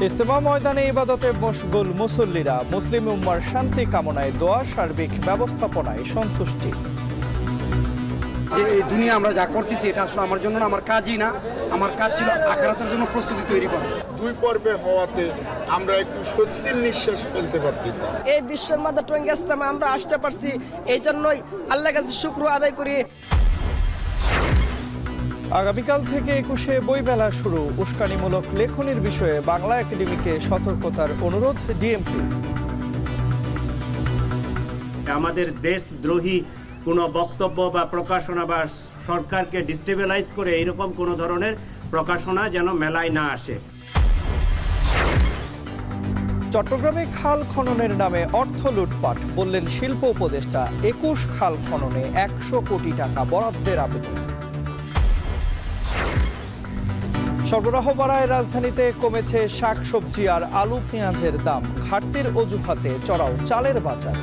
ইজতেমা ময়দানে ইবাদতে মশগুল মুসল্লিরা। মুসলিম উম্মার শান্তি কামনায় দোয়া, সার্বিক ব্যবস্থাপনায় সন্তুষ্টি। যে এই দুনিয়া আমরা যা করতেছি এটা আসলে আমার জন্য না, আমার কাজই না, আমার কাজ ছিল আখিরাতের জন্য প্রস্তুতি তৈরি করা। দুই পর্বে হওয়াতে আমরা একটু স্বস্তির নিঃশ্বাস ফেলতে পারতেছি। এই বিশ্বের মধ্যে টঙ্গী ইজতেমা আমরা আসতে পারছি, এই জন্যই আল্লাহর কাছে শুকর আদায় করি। আগামীকাল থেকে 21শে বইমেলা শুরু। উস্কানিমূলক লেখনির বিষয়ে বাংলা একাডেমিকে সতর্কতার অনুরোধ ডিএমপি। আমাদের দেশদ্রোহী কোনো বক্তব্য বা প্রকাশনা বা সরকারকে ডিস্টেবিলাইজ করে এইরকম কোনো ধরনের প্রকাশনা যেন মেলায় না আসে। চট্টগ্রামে খাল খননের নামে অর্থ লুটপাট, বললেন শিল্প উপদেষ্টা। 21 খাল খননে 100 কোটি টাকা বরাদ্দের আবেদন। সরবরাহ বাড়ায় রাজধানীতে কমেছে শাকসবজি আর আলু পেঁয়াজের দাম। ঘাটতির অজুহাতে চড়াও চালের বাজার।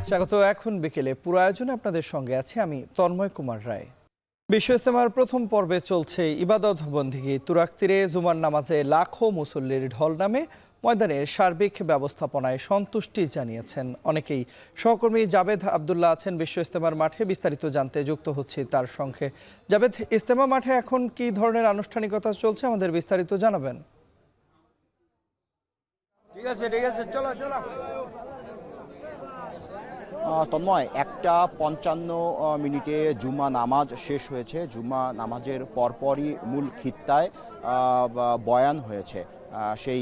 স্বাগত। এখন বিকেলে পুরো আয়োজনে আপনাদের সঙ্গে আছি আমি তন্ময় কুমার রায়। বিশ্ব ইজতেমার প্রথম পর্বে চলছে ইবাদত বন্দেগী। তুরাগ তীরে জুমার নামাজে লাখো মুসল্লির ঢল নামে ময়দানের সার্বিক ব্যবস্থাপনায় সন্তুষ্টি জানিয়েছেন অনেকেই। সহকর্মী জাবেদ আবদুল্লাহ আছেন বিশ্ব ইজতেমার মাঠে, বিস্তারিত জানতে যুক্ত হচ্ছি তার সঙ্গে। জাবেদ, ইজতেমা মাঠে এখন কি ধরনের আনুষ্ঠানিকতা চলছে, আমাদের বিস্তারিত জানাবেন। ঠিক আছে চলো। তন্ময়, 1:55 জুম্মা নামাজ শেষ হয়েছে। জুম্মা নামাজের পরপরই মূল খিত্তায় বয়ান হয়েছে। সেই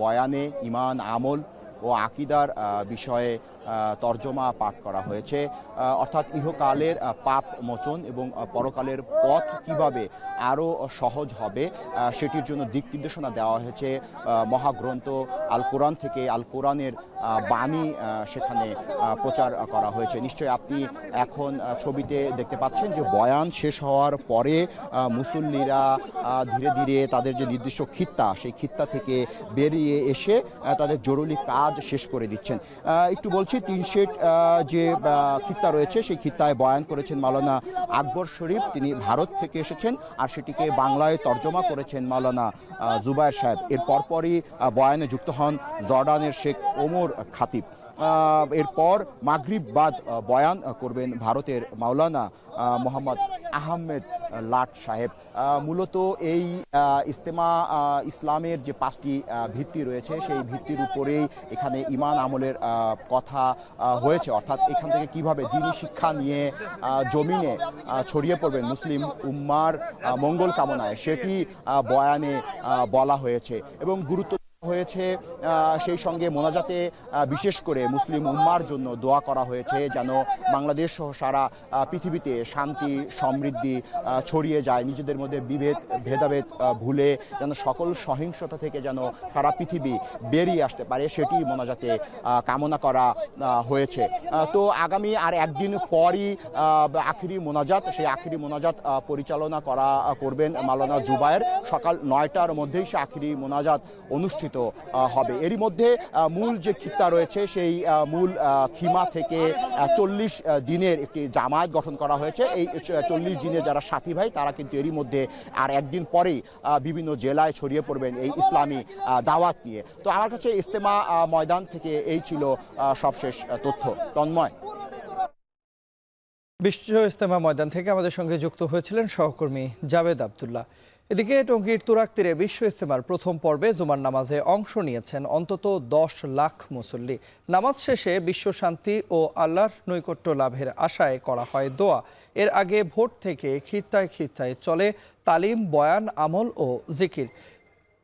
বয়ানে ইমান, আমল ও আকিদার বিষয়ে তর্জমা পাঠ করা হয়েছে। অর্থাৎ ইহকালের পাপ মোচন এবং পরকালের পথ কিভাবে আরও সহজ হবে সেটির জন্য দিক নির্দেশনা দেওয়া হয়েছে মহাগ্রন্থ আল কোরআন থেকে। আল কোরআনের বাণী সেখানে প্রচার করা হয়েছে। নিশ্চয়ই আপনি এখন ছবিতে দেখতে পাচ্ছেন যে বয়ান শেষ হওয়ার পরে মুসল্লিরা ধীরে ধীরে তাদের যে নির্দিষ্ট খিত্তা, সেই খিত্তা থেকে বেরিয়ে এসে তাদের জরুরি কাজ শেষ করে দিচ্ছেন। একটু বলছি, 3 সেট যে খিত্তা রয়েছে সেই খিত্তায় বয়ান করেছেন মাওলানা আকবর শরীফ। তিনি ভারত থেকে এসেছেন আর সেটিকে বাংলায় তর্জমা করেছেন মাওলানা জুবায়ের সাহেব। এর পরপরই বয়ানে যুক্ত হন জর্ডানের শেখ ওমর খাতিব। এরপর মাগরিব বাদ বয়ান করবেন ভারতের মাওলানা মোহাম্মদ আহমেদ লাট সাহেব। মূলত এই ইজতেমা ইসলামের যে 5টি ভিত্তি রয়েছে সেই ভিত্তির উপরেই এখানে ইমান আমলের কথা হয়েছে। অর্থাৎ এখান থেকে কিভাবে দ্বীনি শিক্ষা নিয়ে জমিনে ছড়িয়ে পড়বেন মুসলিম উম্মার মঙ্গল কামনায়, সেটি বয়ানে বলা হয়েছে এবং গুরুত্ব হয়েছে। সেই সঙ্গে মোনাজাতে বিশেষ করে মুসলিম উম্মার জন্য দোয়া করা হয়েছে যেন বাংলাদেশ সহ সারা পৃথিবীতে শান্তি সমৃদ্ধি ছড়িয়ে যায়, নিজেদের মধ্যে ভেদাভেদ ভুলে যেন সকল সহিংসতা থেকে যেন সারা পৃথিবী বেরিয়ে আসতে পারে, সেটি মোনাজাতে কামনা করা হয়েছে। তো আগামী আর একদিন পরই আখিরি মোনাজাত, সেই আখিরি মোনাজাত পরিচালনা করবেন মাওলানা জুবায়ের। সকাল 9টার মধ্যেই সে আখিরি মোনাজাত অনুষ্ঠিত হবে। এরই মধ্যে মূল যে খিত্তা রয়েছে সেই মূল খিমা থেকে 40 দিনের একটি জামায়াত গঠন করা হয়েছে। এই 40 দিনের যারা সাথী ভাই তারা কিন্তু এরই মধ্যে আর একদিন পরেই বিভিন্ন জেলায় ছড়িয়ে পড়বেন এই ইসলামী দাওয়াত নিয়ে। তো আমার কাছে ইজতেমা ময়দান থেকে এই ছিল সবশেষ তথ্য। তন্ময়। বিশ্ব ইজতেমা ময়দান থেকে আমাদের সঙ্গে যুক্ত হয়েছিলেন সহকর্মী জাবেদ আবদুল্লাহ। এদিকে টঙ্গীর তুরাগ তীরে বিশ্ব ইজতেমার প্রথম পর্বে জুমার নামাজে অংশ নিয়েছেন অন্তত 10 লাখ মুসল্লি। নামাজ শেষে বিশ্ব শান্তি ও আল্লাহর নৈকট্য লাভের আশায় করা হয় দোয়া। এর আগে ভোর থেকে খিত্তায় খিত্তায় চলে তালিম, বয়ান, আমল ও জিকির।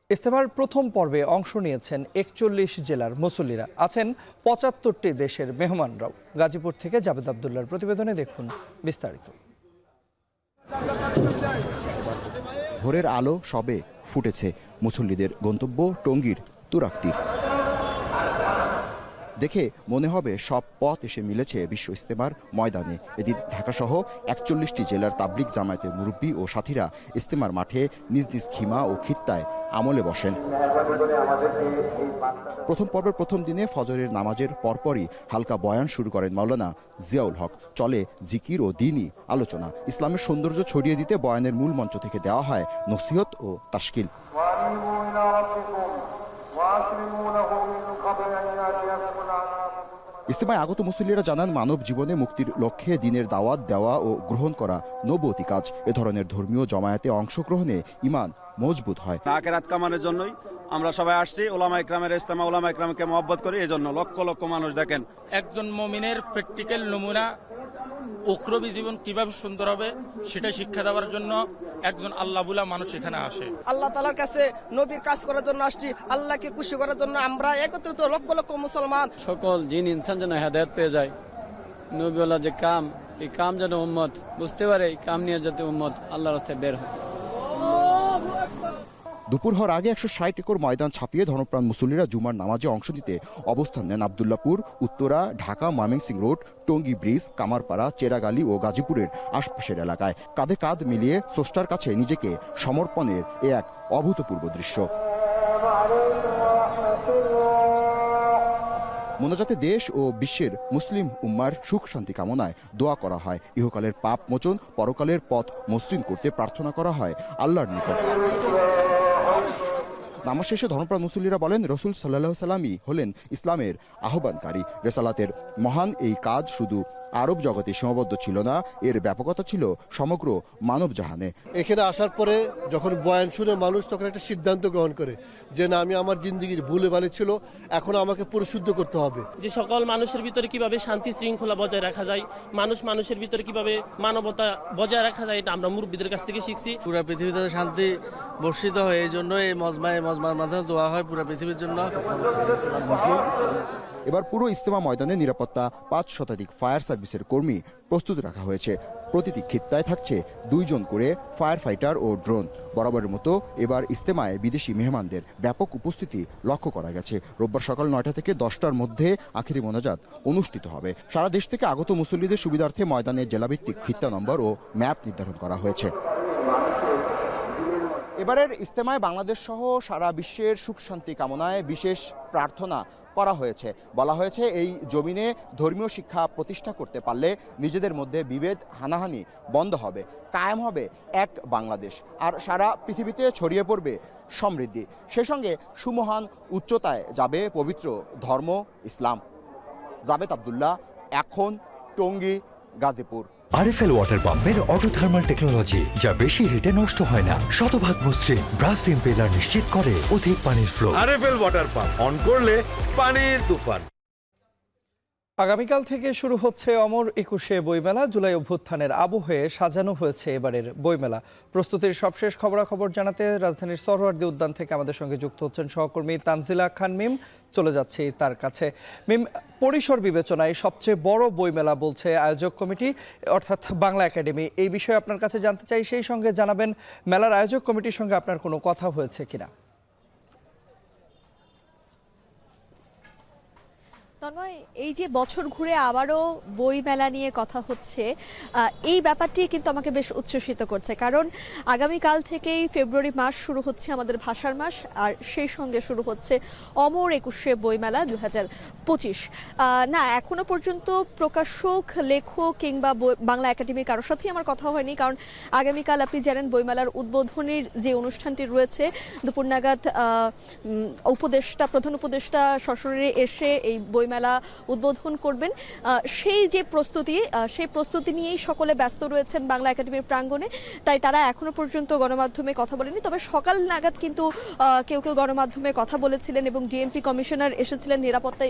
ইজতেমার প্রথম পর্বে অংশ নিয়েছেন 41 জেলার মুসল্লিরা, আছেন 75টি দেশের মেহমানরাও। গাজীপুর থেকে জাবেদ আবদুল্লাহর প্রতিবেদনে দেখুন বিস্তারিত। ভোরের আলো সবে ফুটেছে, মুসল্লিদের গন্তব্য টঙ্গীর তুরাগ তীর। দেখে মনে হবে সব পথ এসে মিলেছে বিশ্ব ইজতেমার ময়দানে। এদিন ঢাকাসহ ৪১টি জেলার তাবলিগ জামায়াতের মুরব্বী ও সাথীরা ইজতেমার মাঠে নিজ নিজ খিমা ও খিত্তায় আমলে বসেন। প্রথম পর্বের প্রথম দিনে ফজরের নামাজের পরপরই হালকা বয়ান শুরু করেন মাওলানা জিয়াউল হক। চলে জিকির ও দ্বীনি আলোচনা। ইসলামের সৌন্দর্য ছড়িয়ে দিতে বয়ানের মূল মঞ্চ থেকে দেওয়া হয় নসিহত ও তাশকিল। ইজতেমায় আগত মুসল্লিরা জানান, মানব জীবনে মুক্তির লক্ষ্যে দ্বীনের দাওয়াত দেওয়া ও গ্রহণ করা নবুয়তি কাজ। এ ধরনের ধর্মীয় জমায়েতে অংশগ্রহণে ঈমান মজবুত হয়। আখিরাত কামানোর জন্যই আমরা সবাই আসছি। ওলামা ইকরামের ইজতেমা, ওলামা ইকরামকে মহব্বত করি, এজন্য লক্ষ লক্ষ মানুষ দেখেন। একজন মুমিনের প্র্যাকটিক্যাল নমুনা উখরবি জীবন কিভাবে সুন্দর হবে সেটা শিক্ষা দেওয়ার জন্য একজন আল্লাহওয়ালা মানুষ এখানে আসে। আল্লাহ তাআলার কাছে নবীর কাজ করার জন্য আসছি, আল্লাহকে খুশি করার জন্য আমরা একত্রিত লক্ষ লক্ষ মুসলমান। সকল জিন ইনসান যেন হেদায়েত পেয়ে যায়। নবীওয়ালা যে কাম, এই কাম যেন উম্মত বুঝতে পারে, এই কাম নিয়ে যাতে উম্মত আল্লাহর রাস্তায় বের হয়। দুপুর হওয়ার আগে ১৬০ একর ময়দান ছাপিয়ে ধর্মপ্রাণ মুসল্লিরা জুমার নামাজে অংশ নিতে অবস্থান নেন আব্দুল্লাহপুর, উত্তরা, ঢাকা, ময়মনসিংহ রোড, টঙ্গী ব্রিজ, কামারপাড়া, চেরাগালি ও গাজীপুরের আশপাশের এলাকায়। কাঁধে কাঁধ মিলিয়ে স্রষ্টার কাছে নিজেকে সমর্পণের এ এক অভূতপূর্ব দৃশ্য। মোনাজাতে দেশ ও বিশ্বের মুসলিম উম্মার সুখ শান্তি কামনায় দোয়া করা হয়। ইহকালের পাপ মোচন, পরকালের পথ মসৃণ করতে প্রার্থনা করা হয় আল্লাহর নিকট। নামাজ শেষে ধর্মপ্রাণ মুসল্লিরা বলেন, রসুল সাল্লাল্লাহু সাল্লামই হলেন ইসলামের আহ্বানকারী। রেসালাতের মহান এই কাজ শুধু আরব জগতে সীমাবদ্ধ ছিল না, এর ব্যাপকতা ছিল সমগ্র মানব জাহানে। এখানে আসার পরে যখন বয়ান শুনে মানুষ তখন একটা সিদ্ধান্ত গ্রহণ করে যে না, আমি আমার জিন্দিগির ভুলে ভালে ছিল, এখন আমাকে পরিশুদ্ধ করতে হবে। যে সকল মানুষের ভিতরে কিভাবে শান্তি শৃঙ্খলা বজায় রাখা যায়, মানুষের ভিতরে কিভাবে মানবতা বজায় রাখা যায়, এটা আমরা মুরব্বীদের কাছ থেকে শিখছি। পুরো পৃথিবীতে শান্তি বর্ষিত হয়, এই জন্য এই মজমার মাধ্যমে দোয়া হয় পুরো পৃথিবীর জন্য। এবার পুরো ইজতেমা ময়দানে নিরাপত্তা ৫ শতাধিক ফায়ার সার্ভিসের কর্মী প্রস্তুত রাখা হয়েছে। প্রতিটি খিত্তায় থাকছে ২ জন করে ফায়ার ফাইটার ও ড্রোন। বরাবরের মতো এবার ইজতেমায় বিদেশি মেহমানদের ব্যাপক উপস্থিতি লক্ষ্য করা গেছে। রোববার সকাল ৯টা থেকে 10টার মধ্যে আখেরি মোনাজাত অনুষ্ঠিত হবে। সারা দেশ থেকে আগত মুসল্লিদের সুবিধার্থে ময়দানে জেলাভিত্তিক খিত্তা নম্বর ও ম্যাপ নির্ধারণ করা হয়েছে। এবারের ইজতেমায় বাংলাদেশ সহ সারা বিশ্বের সুখ শান্তি কামনায় বিশেষ প্রার্থনা করা হয়েছে। বলা হয়েছে, এই জমিনে ধর্মীয় শিক্ষা প্রতিষ্ঠা করতে পারলে নিজেদের মধ্যে বিভেদ হানাহানি বন্ধ হবে, কায়েম হবে এক বাংলাদেশ, আর সারা পৃথিবীতে ছড়িয়ে পড়বে সমৃদ্ধি। সেই সঙ্গে সুমহান উচ্চতায় যাবে পবিত্র ধর্ম ইসলাম। জাবেদ আব্দুল্লাহ, এখন, টঙ্গী, গাজীপুর। আরএফএল ওয়াটার পাম্পের অটো থার্মাল টেকনোলজি, যা বেশি হিটে নষ্ট হয় না, শতভাগ মসৃণ ব্রাশ ইম্পেলার নিশ্চিত করে অধিক পানির flow. RFL water pump on করলে পানির তুফান। আগামীকাল থেকে শুরু হচ্ছে অমর ২১শে বইমেলা। জুলাই অভ্যুত্থানের আবহে সাজানো হয়েছে এবারের বইমেলা। প্রস্তুতির সবশেষ খবরাখবর জানাতে রাজধানীর সরোয়ার্দী উদ্যান থেকে আমাদের সঙ্গে যুক্ত হচ্ছেন সহকর্মী তানজিলা খান মিম। চলে যাচ্ছি তার কাছে। মিম, পরিসর বিবেচনায় সবচেয়ে বড় বইমেলা বলছে আয়োজক কমিটি, অর্থাৎ বাংলা একাডেমি। এই বিষয়ে আপনার কাছে জানতে চাই, সেই সঙ্গে জানাবেন মেলার আয়োজক কমিটির সঙ্গে আপনার কোনো কথা হয়েছে কিনা। তন্ময়, এই যে বছর ঘুরে আবারও বই মেলা নিয়ে কথা হচ্ছে, এই ব্যাপারটি কিন্তু আমাকে বেশ উচ্ছ্বসিত করছে। কারণ আগামীকাল থেকেই ফেব্রুয়ারি মাস শুরু হচ্ছে, আমাদের ভাষার মাস, আর সেই সঙ্গে শুরু হচ্ছে অমর ২১শে বইমেলা ২০২৫। না, এখনো পর্যন্ত প্রকাশক, লেখক কিংবা বাংলা একাডেমির কারোর সাথেই আমার কথা হয়নি। কারণ আগামীকাল আপনি জানেন বইমেলার উদ্বোধনীর যে অনুষ্ঠানটি রয়েছে, দুপুর নাগাদ প্রধান উপদেষ্টা সশরীরে এসে এই বইমেলা উদ্বোধন করবেন। সেই যে প্রস্তুতি, সেই প্রস্তুতি নিয়েই সকলে ব্যস্ত রয়েছেন বাংলা একাডেমির প্রাঙ্গণে। তাই তারা এখনো পর্যন্ত গণমাধ্যমে কথা বলেনি। তবে সকাল নাগাদ কিন্তু কেউ কেউ গণমাধ্যমে কথা বলেছিলেন এবং ডিএমপি কমিশনার এসেছিলেন, নিরাপত্তা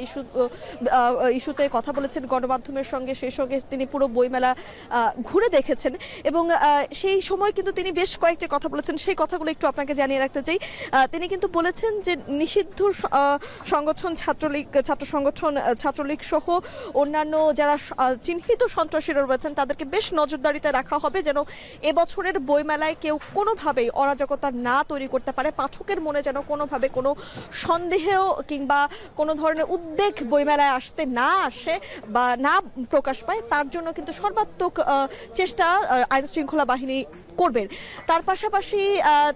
ইস্যুতে কথা বলেছেন গণমাধ্যমের সঙ্গে। সেই সঙ্গে তিনি পুরো বইমেলা ঘুরে দেখেছেন এবং সেই সময় কিন্তু তিনি বেশ কয়েকটি কথা বলেছেন। সেই কথাগুলো একটু আপনাকে জানিয়ে রাখতে চাই। তিনি কিন্তু বলেছেন যে নিষিদ্ধ সংগঠন ছাত্র সংগঠন ছাত্রলীগ সহ অন্যান্য যারা চিহ্নিত সন্ত্রাসীরা রয়েছেন তাদেরকে বেশ নজরদারিতে রাখা হবে, যেন এবছরের বইমেলায় কেউ কোনোভাবেই অরাজকতা না তৈরি করতে পারে, পাঠকের মনে যেন কোনোভাবে কোনো সন্দেহ কিংবা কোনো ধরনের উদ্বেগ বইমেলায় আসতে না আসে বা না প্রকাশ পায়, তার জন্য কিন্তু সর্বাত্মক চেষ্টা আইন শৃঙ্খলা বাহিনী করবেন। তার পাশাপাশি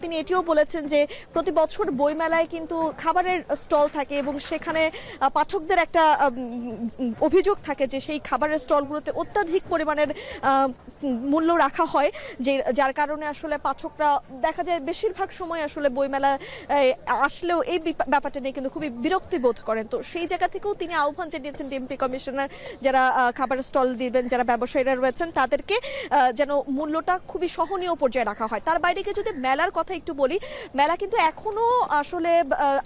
তিনি এটিও বলেছেন যে প্রতি বছর বইমেলায় কিন্তু খাবারের স্টল থাকে এবং সেখানে পাঠকদের একটা অভিযোগ থাকে যে সেই খাবারের স্টলগুলোতে অত্যাধিক পরিমাণের মূল্য রাখা হয়, যে যার কারণে আসলে পাঠকরা দেখা যায় বেশিরভাগ সময় আসলে বইমেলা আসলেও এই ব্যাপারটা নিয়ে কিন্তু খুবই বিরক্তি বোধ করেন। তো সেই জায়গা থেকেও তিনি আহ্বান জানিয়েছেন ডিএমপি কমিশনার যারা খাবারের স্টল দিবেন, যারা ব্যবসায়ীরা রয়েছেন তাদেরকে যেন মূল্যটা খুবই সহনীয় পর্যায়ে রাখা হয়। তার বাইরে যদি মেলার কথা একটু বলি, মেলা কিন্তু এখনো আসলে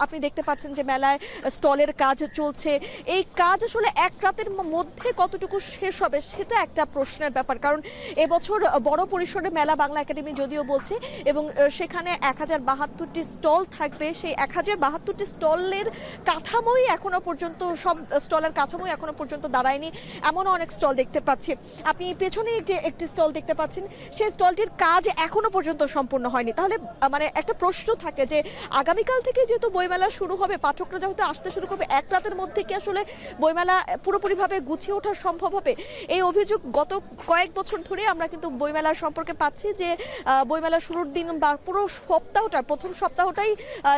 আপনি দেখতে পাচ্ছেন যে মেলায় স্টলের কাজ চলছে। এই কাজ আসলে এক রাতের মধ্যে কতটুকু শেষ হবে সেটা একটা প্রশ্নের ব্যাপার, কারণ এবছর বড় পরিসরে মেলা বাংলা একাডেমি যদিও বলছে এবং সেখানে 1072টি স্টল থাকবে। সেই 1072টি স্টলের কাঠামোই এখনো পর্যন্ত, সব স্টলের কাঠামোই এখনো পর্যন্ত দাঁড়ায়নি, এমনও অনেক স্টল দেখতে পাচ্ছি। আপনি পেছনে যে একটি স্টল দেখতে পাচ্ছেন, সেই স্টলটির কাজ এখনো পর্যন্ত সম্পূর্ণ হয়নি। তাহলে মানে একটা প্রশ্ন থাকে যে আগামীকাল থেকে যেহেতু বইমেলা শুরু হবে, পাঠকরা যেহেতু আসতে শুরু করবে, এক রাতের মধ্যে কি আসলে বইমেলা পুরোপুরিভাবে গুছিয়ে ওঠা সম্ভব হবে? এই অভিযোগ গত কয়েক বছর ধরে আমরা কিন্তু বইমেলার সম্পর্কে পাচ্ছি যে বইমেলা শুরুর দিন বা পুরো সপ্তাহটা, প্রথম সপ্তাহটাই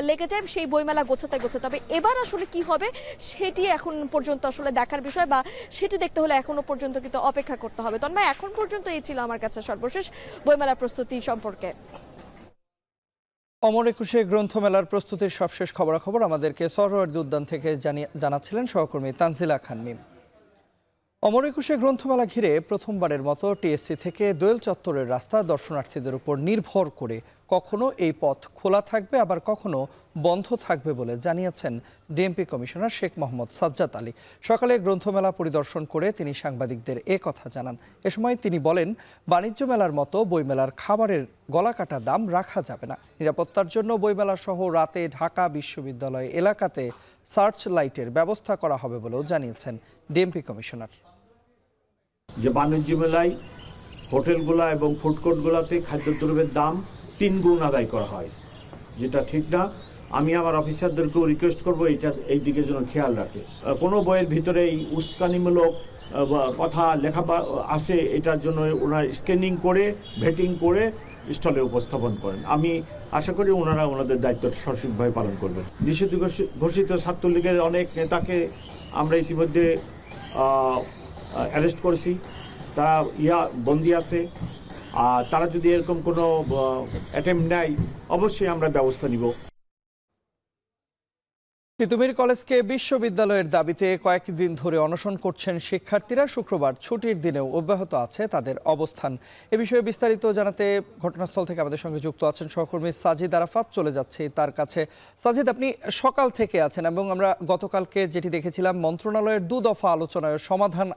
লেগে যায় সেই বইমেলা গোছাতে গোছাতে। তবে এবার আসলে কি হবে সেটি এখন পর্যন্ত আসলে দেখার বিষয়, বা সেটি দেখতে হলে এখনো পর্যন্ত কিন্তু অপেক্ষা করতে হবে। তন্ময়, এখন পর্যন্ত এই ছিল আমার কাছে সর্বশেষ বইমেলা প্রস্তুতি সম্পর্কে। অমর একুশে গ্রন্থমেলার প্রস্তুতির সবশেষ খবরাখবর আমাদেরকে সরোয়ার্দী উদ্যান থেকে জানাচ্ছিলেন সহকর্মী তানজিলা খান মিম। অমর একুশে গ্রন্থমেলা ঘিরে প্রথমবারের মতো টিএসসি থেকে দোয়েল চত্বরের রাস্তা দর্শনার্থীদের উপর নির্ভর করে কখনো এই পথ খোলা থাকবে, আবার কখনো বন্ধ থাকবে বলে জানিয়েছেন ডিএমপি কমিশনার শেখ মোহাম্মদ সাজ্জাদ আলী। সকালে গ্রন্থমেলা পরিদর্শন করে তিনি সাংবাদিকদের এ কথা জানান। এ সময় তিনি বলেন, বাণিজ্য মেলার মতো বইমেলার খাবারের গলাকাটা দাম রাখা যাবে না। নিরাপত্তার জন্য বইমেলা সহ রাতে ঢাকা বিশ্ববিদ্যালয় এলাকাতে সার্চ লাইটের ব্যবস্থা করা হবে বলেও জানিয়েছেন ডিএমপি কমিশনার। যে বাণিজ্য মেলায় হোটেলগুলা এবং ফুডকোর্টগুলোতে খাদ্যদ্রব্যের দাম 3 গুণ আদায় করা হয়, যেটা ঠিক না। আমি আমার অফিসারদেরকেও রিকোয়েস্ট করবো এই দিকে যেন খেয়াল রাখে। কোনো বইয়ের ভিতরে এই উস্কানিমূলক কথা লেখা আছে, এটার জন্য ওনারা স্ক্যানিং করে ভেটিং করে স্টলে উপস্থাপন করেন। আমি আশা করি ওনারা ওনাদের দায়িত্ব সঠিকভাবে পালন করবেন। নিষিদ্ধ ঘোষিত ছাত্রলীগের অনেক নেতাকে আমরা ইতিমধ্যে অ্যারেস্ট করেছি, তারা বন্দি আছে। আর তারা যদি এরকম কোনো অ্যাটেম্প নেয়, অবশ্যই আমরা ব্যবস্থা নিব। তিতুমির কলেজকে বিশ্ববিদ্যালয়ের দাবিতে কয়েকদিন ধরে অনশন করছেন শিক্ষার্থীরা। শুক্রবার ছুটির দিনেও অব্যাহত আছে তাদের অবস্থান। এ বিষয়ে বিস্তারিত জানাতে ঘটনাস্থল থেকে আমাদের সঙ্গে যুক্ত আছেন সহকর্মী সাজিদ আরাফাত। চলে যাচ্ছে তার কাছে। সাজিদ, আপনি সকাল থেকে আছেন এবং আমরা গতকালকে যেটি দেখেছিলাম, মন্ত্রণালয়ের 2 দফা আলোচনায় সমাধান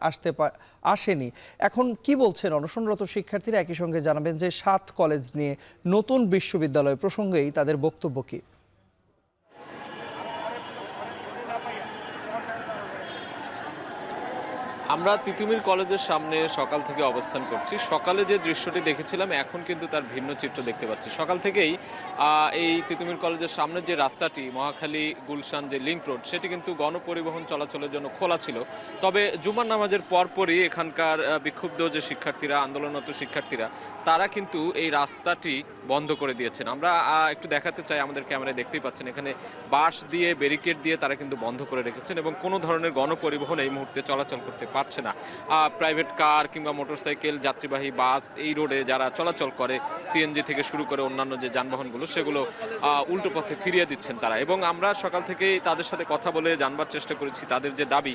আসেনি। এখন কি বলছেন অনশনরত শিক্ষার্থীরা? একই সঙ্গে জানাবেন যে 7 কলেজ নিয়ে নতুন বিশ্ববিদ্যালয় প্রসঙ্গেই তাদের বক্তব্য কি? আমরা তিতুমির কলেজের সামনে সকাল থেকে অবস্থান করছি। সকালে যে দৃশ্যটি দেখেছিলাম, এখন কিন্তু তার ভিন্ন চিত্র দেখতে পাচ্ছি। সকাল থেকেই এই তিতুমির কলেজের সামনের যে রাস্তাটি, মহাখালী গুলশান যে লিংক রোড, সেটি কিন্তু গণপরিবহন চলাচলের জন্য খোলা ছিল। তবে জুমার নামাজের পরপরই এখানকার বিক্ষুব্ধ যে শিক্ষার্থীরা, আন্দোলনরত শিক্ষার্থীরা, তারা কিন্তু এই রাস্তাটি বন্ধ করে দিয়েছেন। আমরা একটু দেখাতে চাই, আমাদের ক্যামেরায় দেখতেই পাচ্ছেন, এখানে বাঁশ দিয়ে ব্যারিকেড দিয়ে তারা কিন্তু বন্ধ করে রেখেছেন এবং কোনো ধরনের গণপরিবহন এই মুহূর্তে চলাচল করতে পারছে না। প্রাইভেট কার কিংবা মোটরসাইকেল, যাত্রীবাহী বাস এই রোডে যারা চলাচল করে, সিএনজি থেকে শুরু করে অন্যান্য যে যানবাহনগুলো, সেগুলো উল্টো পথে ফিরিয়ে দিচ্ছেন তারা। এবং আমরা সকাল থেকেই তাদের সাথে কথা বলে জানবার চেষ্টা করেছি তাদের যে দাবি।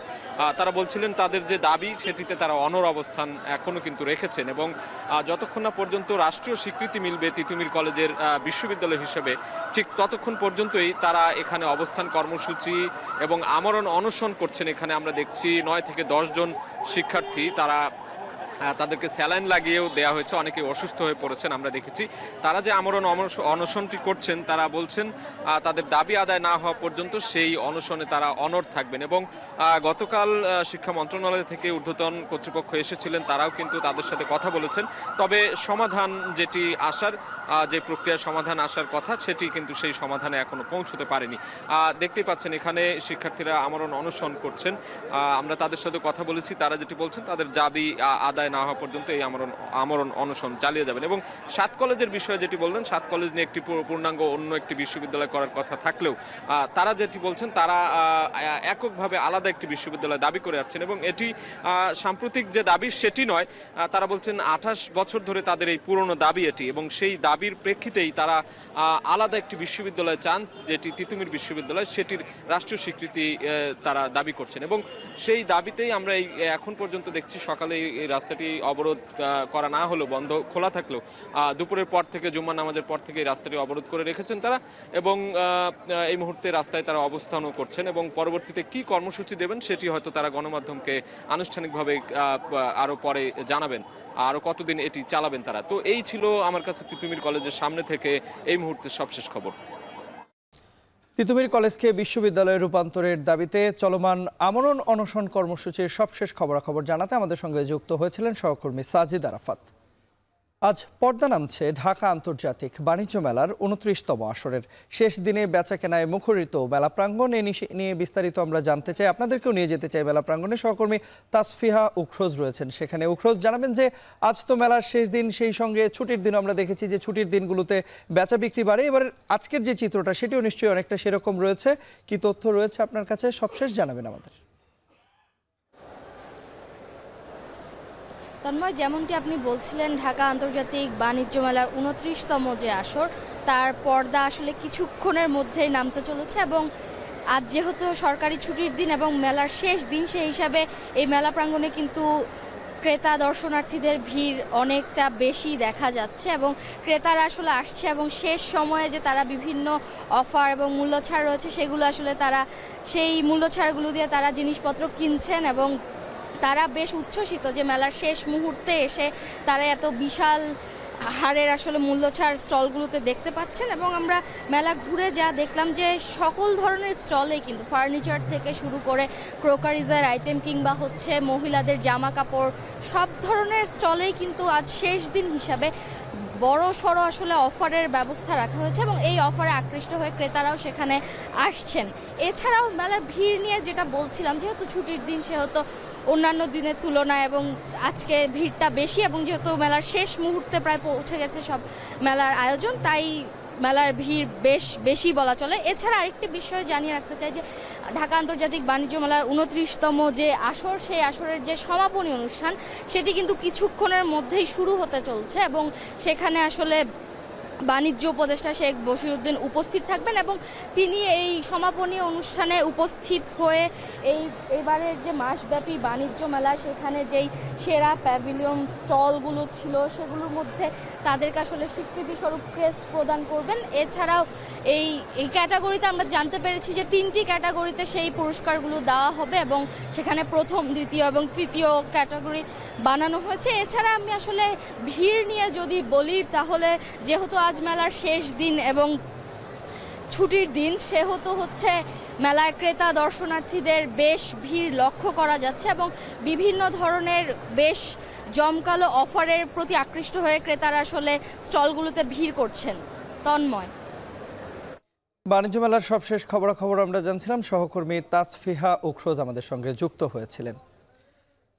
তারা বলছিলেন তাদের যে দাবি সেটিতে তারা অনড় অবস্থান এখনও কিন্তু রেখেছেন এবং যতক্ষণ না পর্যন্ত রাষ্ট্রীয় স্বীকৃতি মিলবে তিতুমির কলেজের বিশ্ববিদ্যালয় হিসেবে, ঠিক ততক্ষণ পর্যন্তই তারা এখানে অবস্থান কর্মসূচি এবং আমরণ অনশন করছেন। এখানে আমরা দেখছি 9 থেকে 10 জন শিক্ষার্থী তারা তাদেরকে স্যালাইন লাগিয়েও দেওয়া হয়েছে, অনেকে অসুস্থ হয়ে পড়েছেন আমরা দেখেছি। তারা যে আমরণ অনশনটি করছেন, তারা বলছেন তাদের দাবি আদায় না হওয়া পর্যন্ত সেই অনশনে তারা অনড় থাকবেন। এবং গতকাল শিক্ষা মন্ত্রণালয় থেকে ঊর্ধ্বতন কর্তৃপক্ষ এসেছিলেন, তারাও কিন্তু তাদের সাথে কথা বলেছেন। তবে সমাধান যেটি আসার, যে প্রক্রিয়ার সমাধান আসার কথা, সেটি কিন্তু সেই সমাধানে এখনো পৌঁছতে পারেনি। দেখতেই পাচ্ছেন এখানে শিক্ষার্থীরা আমরণ অনশন করছেন। আমরা তাদের সাথে কথা বলেছি, তারা যেটি বলছেন তাদের দাবি আদায় না হওয়া পর্যন্ত এই আমরণ অনশন চালিয়ে যাবেন। এবং 7 কলেজের বিষয়ে যেটি বললেন, 7 কলেজ নিয়ে একটি পূর্ণাঙ্গ অন্য একটি বিশ্ববিদ্যালয় করার কথা থাকলেও তারা যেটি বলছেন, তারা এককভাবে আলাদা একটি বিশ্ববিদ্যালয় দাবি করে আসছেন। এবং এটি সাম্প্রতিক যে দাবি সেটি নয়, তারা বলছেন 28 বছর ধরে তাদের এই পুরনো দাবি এটি, এবং সেই দাবির প্রেক্ষিতেই তারা আলাদা একটি বিশ্ববিদ্যালয় চান, যেটি তিতুমির বিশ্ববিদ্যালয়, সেটির রাষ্ট্রীয় স্বীকৃতি তারা দাবি করছেন। এবং সেই দাবিতেই আমরা এখন পর্যন্ত দেখছি সকালে এই রাস্তাটি অবরোধ করা না হলেও, বন্ধ খোলা থাকলেও দুপুরের পর থেকে, জুম্মার নামাজের পর থেকে এই রাস্তাটি অবরোধ করে রেখেছেন তারা। এবং এই মুহূর্তে রাস্তায় তারা অবস্থানও করছেন, এবং পরবর্তীতে কি কর্মসূচি দেবেন সেটি হয়তো তারা গণমাধ্যমকে আনুষ্ঠানিকভাবে আরও পরে জানাবেন, আরও কতদিন এটি চালাবেন তারা। তো এই ছিল আমার কাছে তিতুমির কলেজের সামনে থেকে এই মুহূর্তের সবশেষ খবর। তিতুমির কলেজকে বিশ্ববিদ্যালয়ে রূপান্তরের দাবিতে চলমান আমরণ অনশন কর্মসূচির সবশেষ খবরাখবর জানাতে আমাদের সঙ্গে যুক্ত হয়েছিলেন সহকর্মী সাজিদ আরাফাত। আজ পর্দা নামছে ঢাকা আন্তর্জাতিক বাণিজ্য মেলার 29তম আসরের শেষ দিনে বেচাকেনায় মুখরিত মেলা প্রাঙ্গণ। এ নিয়ে বিস্তারিত আমরা জানতে চাই, আপনাদেরকেও নিয়ে যেতে চাই মেলা প্রাঙ্গণে। সহকর্মী তাসফিহা উখরোজ রয়েছেন সেখানে। উখরোজ, জানাবেন যে আজ তো মেলার শেষ দিন, সেই সঙ্গে ছুটির দিন আমরা দেখেছি যে ছুটির দিনগুলোতে বেচা বিক্রি বাড়ে। এবার আজকের যে চিত্রটা সেটিও নিশ্চয়ই অনেকটা সেরকম রয়েছে। কি তথ্য রয়েছে আপনার কাছে, সবশেষ জানাবেন আমাদের। তন্ময়, যেমনটি আপনি বলছিলেন, ঢাকা আন্তর্জাতিক বাণিজ্য মেলার 29তম যে আসর, তার পর্দা আসলে কিছুক্ষণের মধ্যেই নামতে চলেছে। এবং আজ যেহেতু সরকারি ছুটির দিন এবং মেলার শেষ দিন, সেই হিসাবে এই মেলা প্রাঙ্গণে কিন্তু ক্রেতা দর্শনার্থীদের ভিড় অনেকটা বেশি দেখা যাচ্ছে। এবং ক্রেতারা আসলে আসছে, এবং শেষ সময়ে যে তারা বিভিন্ন অফার এবং মূল্যছাড় রয়েছে, সেগুলো আসলে তারা সেই মূল্যছাড়গুলো দিয়ে তারা জিনিসপত্র কিনছেন। এবং তারা বেশ উচ্ছ্বসিত যে মেলার শেষ মুহূর্তে এসে তারা এত বিশাল হারের আসলে মূল্যছাড় স্টলগুলোতে দেখতে পাচ্ছেন। এবং আমরা মেলা ঘুরে যা দেখলাম যে সকল ধরনের স্টলেই কিন্তু ফার্নিচার থেকে শুরু করে ক্রোকারিজের আইটেম কিংবা হচ্ছে মহিলাদের জামা কাপড়, সব ধরনের স্টলেই কিন্তু আজ শেষ দিন হিসাবে বড় সড়ো আসলে অফারের ব্যবস্থা রাখা হয়েছে। এবং এই অফারে আকৃষ্ট হয়ে ক্রেতারাও সেখানে আসছেন। এছাড়াও মেলার ভিড় নিয়ে যেটা বলছিলাম, যেহেতু ছুটির দিন সেহেতু অন্যান্য দিনের তুলনায় এবং আজকে ভিড়টা বেশি, এবং যেহেতু মেলার শেষ মুহূর্তে প্রায় পৌঁছে গেছে সব মেলার আয়োজন, তাই মেলার ভিড় বেশ বেশি বলা চলে। এছাড়া আরেকটি বিষয় জানিয়ে রাখতে চাই যে ঢাকা আন্তর্জাতিক বাণিজ্য মেলার 29তম যে আসর, সেই আসরের যে সমাপনী অনুষ্ঠান, সেটি কিন্তু কিছুক্ষণের মধ্যেই শুরু হতে চলছে। এবং সেখানে আসলে বাণিজ্য উপদেষ্টা শেখ বশিরউদ্দিন উপস্থিত থাকবেন, এবং তিনি এই সমাপনী অনুষ্ঠানে উপস্থিত হয়ে এইবারের যে মাসব্যাপী বাণিজ্য মেলা, সেখানে যেই সেরা প্যাভিলিয়ন স্টলগুলো ছিল সেগুলোর মধ্যে তাদেরকে আসলে স্বীকৃতি স্বরূপ ক্রেস্ট প্রদান করবেন। এছাড়াও এই ক্যাটাগরিতে আমরা জানতে পেরেছি যে 3টি ক্যাটাগরিতে সেই পুরস্কারগুলো দেওয়া হবে, এবং সেখানে প্রথম, দ্বিতীয় এবং তৃতীয় ক্যাটাগরি বানানো হয়েছে। এছাড়া আমি আসলে ভিড় নিয়ে যদি বলি, তাহলে যেহেতু আজ মেলার শেষ দিন এবং ছুটির দিন, সেহেতু হচ্ছে মেলায় ক্রেতা দর্শনার্থীদের বেশ ভিড় লক্ষ্য করা যাচ্ছে। এবং বিভিন্ন ধরনের বেশ জমকালো অফারের প্রতি আকৃষ্ট হয়ে ক্রেতারা আসলে স্টলগুলোতে ভিড় করছেন। তন্ময়, বাণিজ্য মেলার সবশেষ খবরাখবর আমরা জানছিলাম। সহকর্মী তাসফিহা উখরোজ আমাদের সঙ্গে যুক্ত হয়েছিলেন।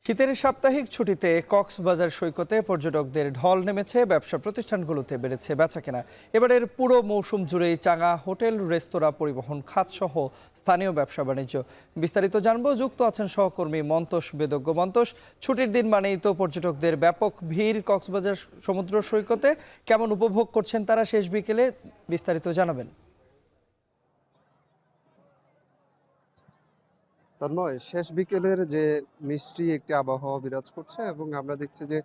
শীতের সাপ্তাহিক ছুটিতে কক্সবাজার সৈকতে পর্যটকদের ঢল নেমেছে, ব্যবসা প্রতিষ্ঠানগুলোতে বেড়েছে বেচাকেনা। এবারের পুরো মৌসুম জুড়েই চাঙা হোটেল, রেস্তোরাঁ, পরিবহন খাত সহ স্থানীয় ব্যবসা বাণিজ্য। বিস্তারিত জানবো, যুক্ত আছেন সহকর্মী মন্তোষ বেদজ্ঞ। মন্তোষ, ছুটির দিন মানেই তো পর্যটকদের ব্যাপক ভিড় কক্সবাজার সমুদ্র সৈকতে, কেমন উপভোগ করছেন তারা শেষ বিকেলে, বিস্তারিত জানাবেন। তন্ময়, শেষ বিকেলের যে মিষ্টি একটি আবহাওয়া বিরাজ করছে, এবং আমরা দেখছি যে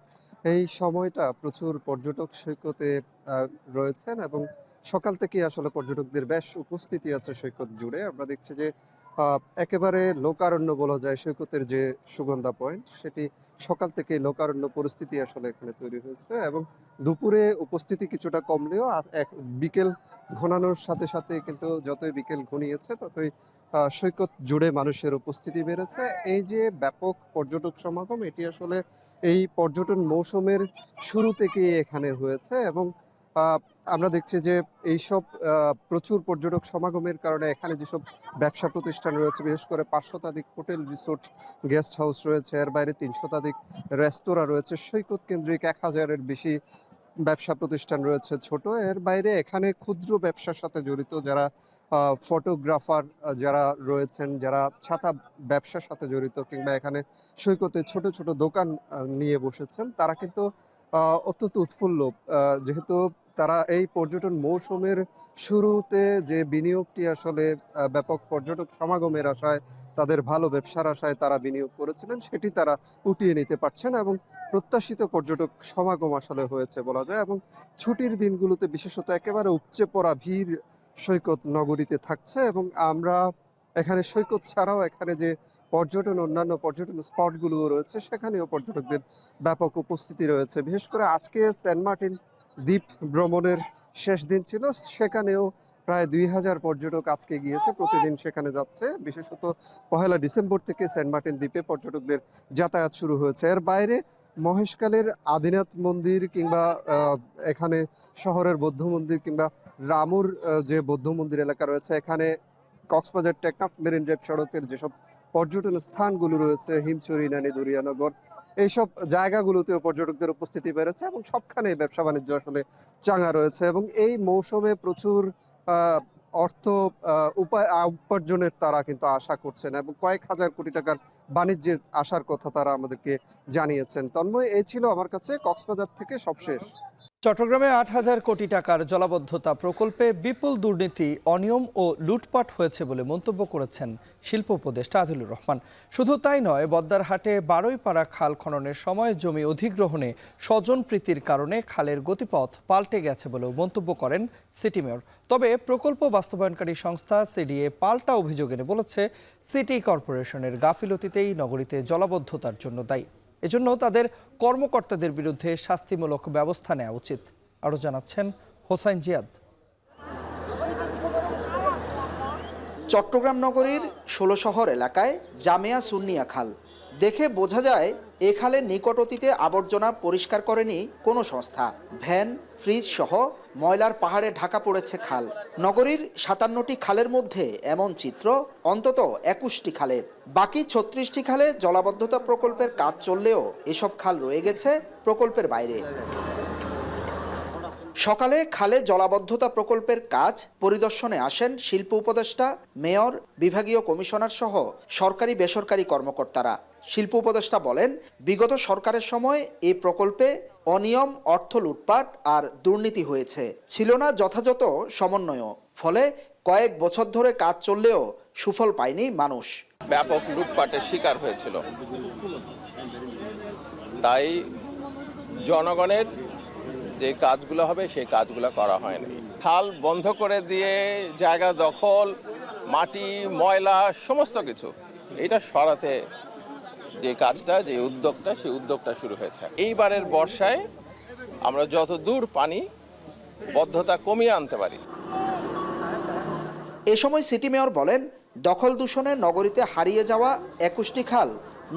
এই সময়টা প্রচুর পর্যটক সৈকতে রয়েছেন, এবং সকাল থেকে আসলে পর্যটকদের বেশ উপস্থিতি আছে সৈকত জুড়ে। আমরা দেখছি যে একেবারে লোকারণ্য বলা যায় সৈকতের যে সুগন্ধা পয়েন্ট, সেটি সকাল থেকে লোকারণ্য পরিস্থিতি আসলে এখানে তৈরি হয়েছে এবং দুপুরে উপস্থিতি কিছুটা কমলেও বিকেল ঘনানোর সাথে সাথে কিন্তু যতই বিকেল ঘনিয়েছে ততই সৈকত জুড়ে মানুষের উপস্থিতি বেড়েছে। এই যে ব্যাপক পর্যটক সমাগম, এটি আসলে এই পর্যটন মৌসুমের শুরু থেকেই এখানে হয়েছে এবং আমরা দেখছি যে এইসব প্রচুর পর্যটক সমাগমের কারণে এখানে যেসব ব্যবসা প্রতিষ্ঠান রয়েছে, বিশেষ করে 500 শতাধিক হোটেল, রিসোর্ট, গেস্ট হাউস রয়েছে, এর বাইরে 300 শতাধিক রেস্তোরাঁ রয়েছে, সৈকত কেন্দ্রিক 1000-এর বেশি ব্যবসা প্রতিষ্ঠান রয়েছে ছোট। এর বাইরে এখানে ক্ষুদ্র ব্যবসার সাথে জড়িত যারা ফটোগ্রাফার যারা রয়েছেন, যারা ছাতা ব্যবসার সাথে জড়িত, কিংবা এখানে সৈকতে ছোট ছোট দোকান নিয়ে বসেছেন, তারা কিন্তু অত্যন্ত উৎফুল্ল, যেহেতু তারা এই পর্যটন মৌসুমের শুরুতে যে বিনিয়োগটি আসলে ব্যাপক পর্যটক সমাগমের আশায়, তাদের ভালো ব্যবসার আশায় তারা বিনিয়োগ করেছিলেন, সেটি তারা উঠিয়ে নিতে পারছেন এবং প্রত্যাশিত পর্যটক সমাগম আসলে হয়েছে বলা যায়। এবং ছুটির দিনগুলোতে বিশেষত একেবারে উপচে পড়া ভিড় সৈকত নগরীতে থাকছে এবং আমরা এখানে সৈকত ছাড়াও এখানে যে অন্যান্য পর্যটন স্পটগুলো রয়েছে, সেখানেও পর্যটকদের ব্যাপক উপস্থিতি রয়েছে। বিশেষ করে আজকে সেন্ট মার্টিন দ্বীপ ভ্রমণের শেষ দিন ছিল, সেখানেও প্রায় 2000 পর্যটক আজকে গিয়েছে, প্রতিদিন সেখানে যাচ্ছে। বিশেষত 1 ডিসেম্বর থেকে সেন্ট মার্টিন দ্বীপে পর্যটকদের যাতায়াত শুরু হয়েছে। এর বাইরে মহেশখালীর আদিনাথ মন্দির কিংবা এখানে শহরের বৌদ্ধ মন্দির কিংবা রামুর যে বৌদ্ধ মন্দির এলাকা রয়েছে, এখানে কক্সবাজার টেকনাফ মেরিন ড্রাইভ সড়কের যেসব পর্যটন স্থানগুলো রয়েছে, হিমচুরি, নানি দুরিয়ানগর, এইসব জায়গাগুলোতেও পর্যটকদের উপস্থিতি বেড়েছে এবং সবখানে ব্যবসা বাণিজ্য আসলে চাঙা রয়েছে এবং এই মৌসুমে প্রচুর অর্থ উপার্জনের তারা কিন্তু আশা করছেন এবং কয়েক হাজার কোটি টাকার বাণিজ্যের আশার কথা তারা আমাদেরকে জানিয়েছেন। তন্ময়, এই ছিল আমার কাছে কক্সবাজার থেকে সবশেষ। চট্টগ্রামে 8000 কোটি টাকার জলাবদ্ধতা প্রকল্পে বিপুল দুর্নীতি, অনিয়ম ও লুটপাট হয়েছে বলে মন্তব্য করেছেন শিল্প উপদেষ্টা আদিলুর রহমান। শুধু তাই নয়, বদ্দারহাটে বারুইপাড়া খাল খননের সময় জমি অধিগ্রহণে স্বজনপ্রীতির কারণে খালের গতিপথ পাল্টে গেছে বলেও মন্তব্য করেন সিটি মেয়র। তবে প্রকল্প বাস্তবায়নকারী সংস্থা সিডিএ পাল্টা অভিযোগ এনে বলেছে, সিটি কর্পোরেশনের গাফিলতিতেই নগরীতে জলাবদ্ধতার জন্য দায়ী। এজন্য তাদের কর্মকর্তাদের বিরুদ্ধে শাস্তিমূলক ব্যবস্থা নেওয়া উচিত। আরও জানাচ্ছেন হোসাইন জিয়াদ। চট্টগ্রাম নগরীর 16 শহর এলাকায় জামিয়া সুন্নিয়া খাল দেখে বোঝা যায় এ খালের নিকট অতীতে আবর্জনা পরিষ্কার করেনি কোনো সংস্থা। ভ্যান, ফ্রিজ সহ ময়লার পাহাড়ে ঢাকা পড়েছে খাল। নগরীর 57টি খালের মধ্যে এমন চিত্র অন্তত 21টি খালের। বাকি 36টি খালে জলাবদ্ধতা প্রকল্পের কাজ চললেও এসব খাল রয়ে গেছে প্রকল্পের বাইরে। সকালে খালে জলাবদ্ধতা প্রকল্পের কাজ পরিদর্শনে আসেন শিল্প উপদেষ্টা, মেয়র, বিভাগীয় কমিশনার সহ সরকারি বেসরকারি কর্মকর্তারা। শিল্প উপদেষ্টা বলেন, বিগত সরকারের সময় এই প্রকল্পে অনিয়ম, অর্থ লুটপাট আর দুর্নীতি হয়েছে, ছিল না যথাযথ সমন্বয়। ফলে কয়েক বছর ধরে কাজ চললেও সুফল পায়নি মানুষ। ব্যাপক লুটপাটের শিকার হয়েছিল, তাই জনগণের যে কাজগুলো হবে সেই কাজগুলো করা হয়নি। খাল বন্ধ করে দিয়ে জায়গা দখল, মাটি, ময়লা সমস্ত কিছু এটা সরাতে যে কাজটা, যে উদ্যোগটা, সেই উদ্যোগটা শুরু হয়েছে। এইবারের বর্ষায় আমরা যত দূর পানি বদ্ধতা কমিয়ে আনতে পারি। এ সময় সিটি মেয়র বলেন, দখল দূষণে নগরীতে হারিয়ে যাওয়া 21টি খাল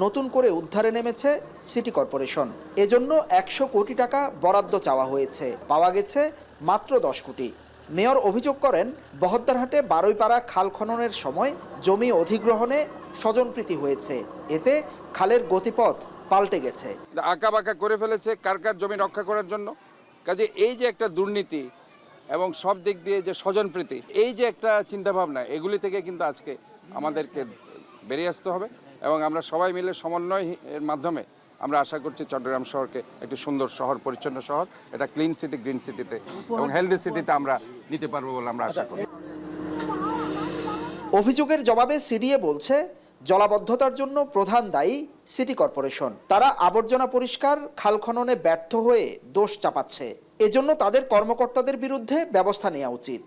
নতুন করে উদ্ধারে নেমেছে সিটি কর্পোরেশন। এজন্য 100 কোটি টাকা বরাদ্দ চাওয়া হয়েছে, পাওয়া গেছে মাত্র 10 কোটি। মেয়র অভিযোগ করেন, বহদ্দারহাটে বারুইপাড়া খাল খননের সময় জমি অধিগ্রহণে স্বজনপ্রীতি হয়েছে, এতে খালের গতিপথ পাল্টে গেছে। আঁকা বাঁকা করে ফেলেছে কার জমি রক্ষা করার জন্য। কাজে এই যে একটা দুর্নীতি এবং সব দিক দিয়ে যে স্বজনপ্রীতি, এই যে একটা চিন্তাভাবনা, এগুলি থেকে কিন্তু আজকে আমাদেরকে বেরিয়ে আসতে হবে এবং আমরা সবাই মিলে সমন্বয়ের মাধ্যমে আমরা আশা করছি চট্টগ্রাম শহরকে একটি সুন্দর শহর, পরিচ্ছন্ন শহর, এটা ক্লিন সিটি, গ্রিন সিটিতে এবং হেলদি সিটিতে আমরা নিতে পারবো বলে আমরা আশা করি। অভিযোগের জবাবে সিডিএ বলছে, জলাবদ্ধতার জন্য প্রধান দায়ী সিটি কর্পোরেশন। তারা আবর্জনা পরিষ্কার, খাল খননে ব্যর্থ হয়ে দোষ চাপাচ্ছে। এজন্য তাদের কর্মকর্তাদের বিরুদ্ধে ব্যবস্থা নেওয়া উচিত।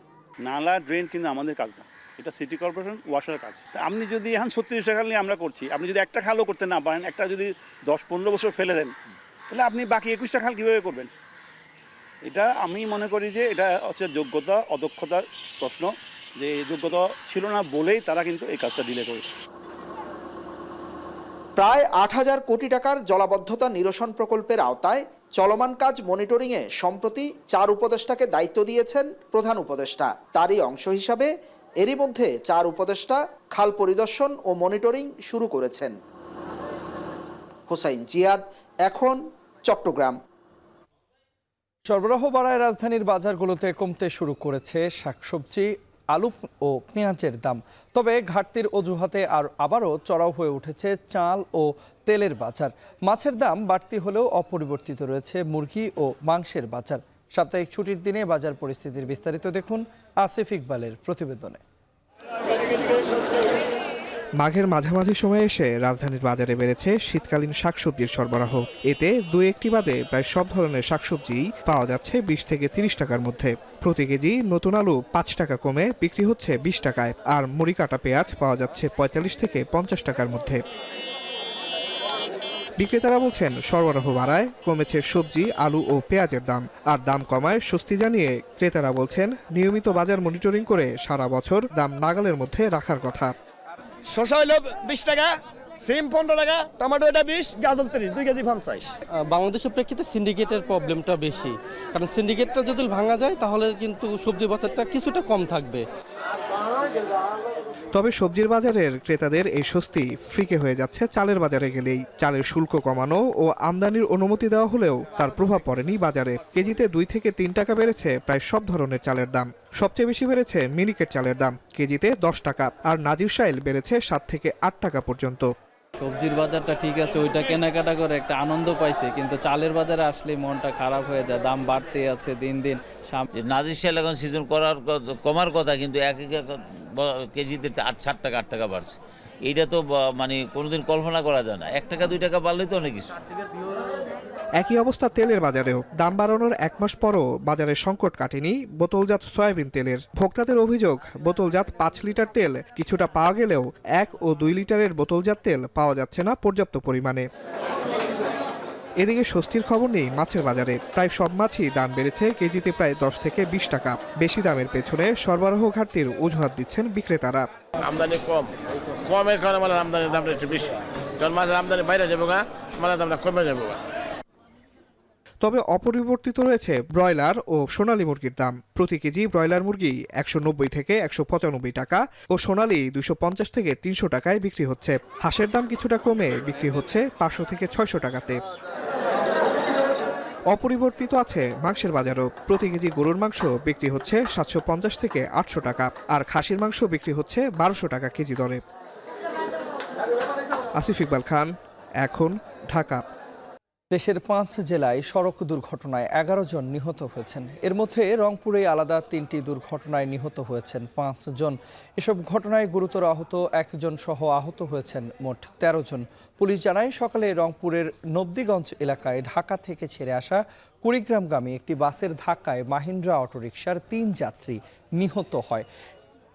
নালা ড্রেন কিন্তু আমাদের কাজ না, এটা সিটি কর্পোরেশন ওয়াসার কাজ। তা আপনি যদি এখন 36 টাকা নিয়ে আমরা করছি, আপনি যদি একটা খালও করতে না পারেন, একটা যদি 10-15 বছর ফেলে দেন, তাহলে আপনি বাকি 21টা খাল কীভাবে করবেন? এটা আমি মনে করি যে এটা হচ্ছে যোগ্যতা অদক্ষতার প্রশ্ন, যে যোগ্যতা ছিল না বলেই তারা কিন্তু এই কাজটা ডিলে করেছে। প্রায় 8,000 কোটি টাকার জলাবদ্ধতা নিরসন প্রকল্পের আওতায় চলমান কাজ মনিটরিংয়ে সম্প্রতি 4 উপদেষ্টাকে দায়িত্ব দিয়েছেন প্রধান উপদেষ্টা। তারই অংশ হিসাবে এরই মধ্যে 4 উপদেষ্টা খাল পরিদর্শন ও মনিটরিং শুরু করেছেন। হোসাইন জিয়াদ, এখন চট্টগ্রাম। সরবরাহ বাড়ায় রাজধানীর বাজারগুলোতে কমতে শুরু করেছে শাকসবজি, আলু ও পেঁয়াজের দাম। তবে ঘাটতির অজুহাতে আবারও চড়াও হয়ে উঠেছে চাল ও তেলের বাজার। মাছের দাম বাড়তি হলেও অপরিবর্তিত রয়েছে মুরগি ও মাংসের বাজার। সাপ্তাহিক ছুটির দিনে বাজার পরিস্থিতির বিস্তারিত দেখুন আসিফ ইকবালের প্রতিবেদনে। মাঘের মাঝামাঝি সময়ে এসে রাজধানীর বাজারে বেড়েছে শীতকালীন শাকসবজির সরবরাহ। এতে 2-1টি বাদে প্রায় সব ধরনের শাকসবজিই পাওয়া যাচ্ছে 20 থেকে 30 টাকার মধ্যে। প্রতি কেজি নতুন আলু 5 টাকা কমে বিক্রি হচ্ছে 20 টাকায়, আর মুড়ি কাটা পেঁয়াজ পাওয়া যাচ্ছে 45 থেকে 50 টাকার মধ্যে। বিক্রেতারা বলছেন সরবরাহ বাড়ায় কমেছে সবজি, আলু ও পেঁয়াজের দাম, আর দাম কমায় স্বস্তি জানিয়ে ক্রেতারা বলছেন নিয়মিত বাজার মনিটরিং করে সারা বছর দাম নাগালের মধ্যে রাখার কথা। শসা হইলো 20 টাকা, সিম 15 টাকা, টমেটো এটা 20, গাজর 30, 2 কেজি 50। বাংলাদেশের প্রেক্ষিতে সিন্ডিকেটের প্রবলেমটা বেশি, কারণ সিন্ডিকেটটা যদি ভাঙা যায় তাহলে কিন্তু সবজি বাজারটা কিছুটা কম থাকবে। তবে সবজির বাজারের ক্রেতাদের এই স্বস্তি ফ্রিকে হয়ে যাচ্ছে চালের বাজারে গেলেই। চালের শুল্ক কমানো ও আমদানির অনুমতি দেওয়া হলেও তার প্রভাব পড়েনি বাজারে। কেজিতে 2 থেকে 3 টাকা বেড়েছে প্রায় সব ধরনের চালের দাম। সবচেয়ে বেশি বেড়েছে মিনিকেট চালের দাম, কেজিতে 10 টাকা, আর নাজিরশাইল বেড়েছে 7 থেকে 8 টাকা পর্যন্ত। সবজির বাজারটা ঠিক আছে, ওইটা কেনাকাটা করে একটা আনন্দ পাইছে, কিন্তু চালের বাজারে আসলে মনটা খারাপ হয়ে যায়, দাম বাড়তে আছে দিন দিন। নাজিরশাইল এখন সিজন কমার কথা, কিন্তু এক কেজিতে 7 টাকা 8 টাকা বাড়ছে। এইটা তো মানে কোনোদিন কল্পনা করা যায় না। 1 টাকা 2 টাকা বাড়লেই তো অনেক কিছু। একই অবস্থা তেলের বাজারেও। দাম বাড়ানোর 1 মাস পরও বাজারে সংকট কাটেনি বোতলজাত সয়াবিন তেলের। ভোক্তাদের অভিযোগ, বোতলজাত 5 লিটার তেল কিছুটা পাওয়া গেলেও 1 ও 2 লিটারের বোতলজাত তেল পাওয়া যাচ্ছে না পর্যাপ্ত পরিমাণে। এদিকে স্বস্তির খবর নেই মাছের বাজারে। প্রায় সব মাছই দাম বেড়েছে কেজিতে প্রায় 10 থেকে 20 টাকা। বেশি দামের পেছনে সরবরাহ ঘাটতির অজুহাত দিচ্ছেন বিক্রেতারা। আমদানি কমের কারণে মানে আমদানির দামটা একটু বেশি, কারণ মাছের আমদানি বাইরে যাবো গা, মানে দামটা কমে যাবো গা। তবে অপরিবর্তিত রয়েছে ব্রয়লার ও সোনালী মুরগির দাম। প্রতি কেজি ব্রয়লার মুরগি 190 থেকে 195 টাকা ও সোনালী 250 থেকে 300 টাকায় বিক্রি হচ্ছে। হাঁসের দাম কিছুটা কমে বিক্রি হচ্ছে 500 থেকে 600 টাকাতে। অপরিবর্তিত আছে মাংসের বাজারও। প্রতি কেজি গরুর মাংস বিক্রি হচ্ছে 750 থেকে 800 টাকা, আর খাসির মাংস বিক্রি হচ্ছে 1200 টাকা কেজি দরে। আসিফ ইকবাল খান, এখন, ঢাকা। দেশের 5 জেলায় সড়ক দুর্ঘটনায় 11 জন নিহত হয়েছেন। এর মধ্যে রংপুরে আলাদা 3টি দুর্ঘটনায় নিহত হয়েছেন 5 জন। এসব ঘটনায় গুরুতর আহত 1 জন সহ আহত হয়েছেন মোট 13 জন। পুলিশ জানায় সকালে রংপুরের নবদিগঞ্জ এলাকায় ঢাকা থেকে ছেড়ে আসা কুড়িগ্রামগামী একটি বাসের ধাক্কায় মাহিন্দ্রা অটোরিকশার 3 যাত্রী নিহত হয়।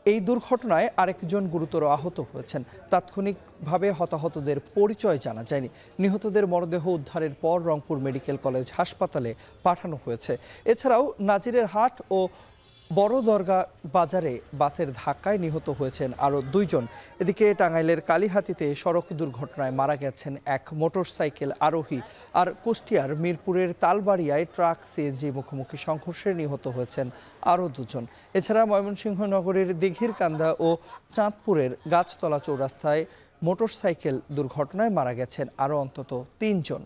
এই দুর্ঘটনায় আরেকজন গুরুতর আহত হয়েছেন। তাৎক্ষণিকভাবে হতাহতদের পরিচয় জানা যায়নি। নিহতদের মরদেহ উদ্ধারের পর রংপুর মেডিকেল কলেজ হাসপাতালে পাঠানো হয়েছে। এছাড়াও নাজিরের হাট ও বড় দরগা বাজারে বাসের ধাক্কায় নিহত হয়েছেন আরও 2 জন। এদিকে টাঙ্গাইলের কালীহাতিতে সড়ক দুর্ঘটনায় মারা গেছেন এক মোটরসাইকেল আরোহী। আর কুষ্টিয়ার মিরপুরের তালবাড়িয়ায় ট্রাক সিএনজি মুখোমুখি সংঘর্ষে নিহত হয়েছেন আরও 2 জন। এছাড়া ময়মনসিংহ নগরীর দিঘিরকান্দা ও চাঁদপুরের গাছতলা চৌরাস্তায় মোটরসাইকেল দুর্ঘটনায় মারা গেছেন আরও অন্তত 3 জন।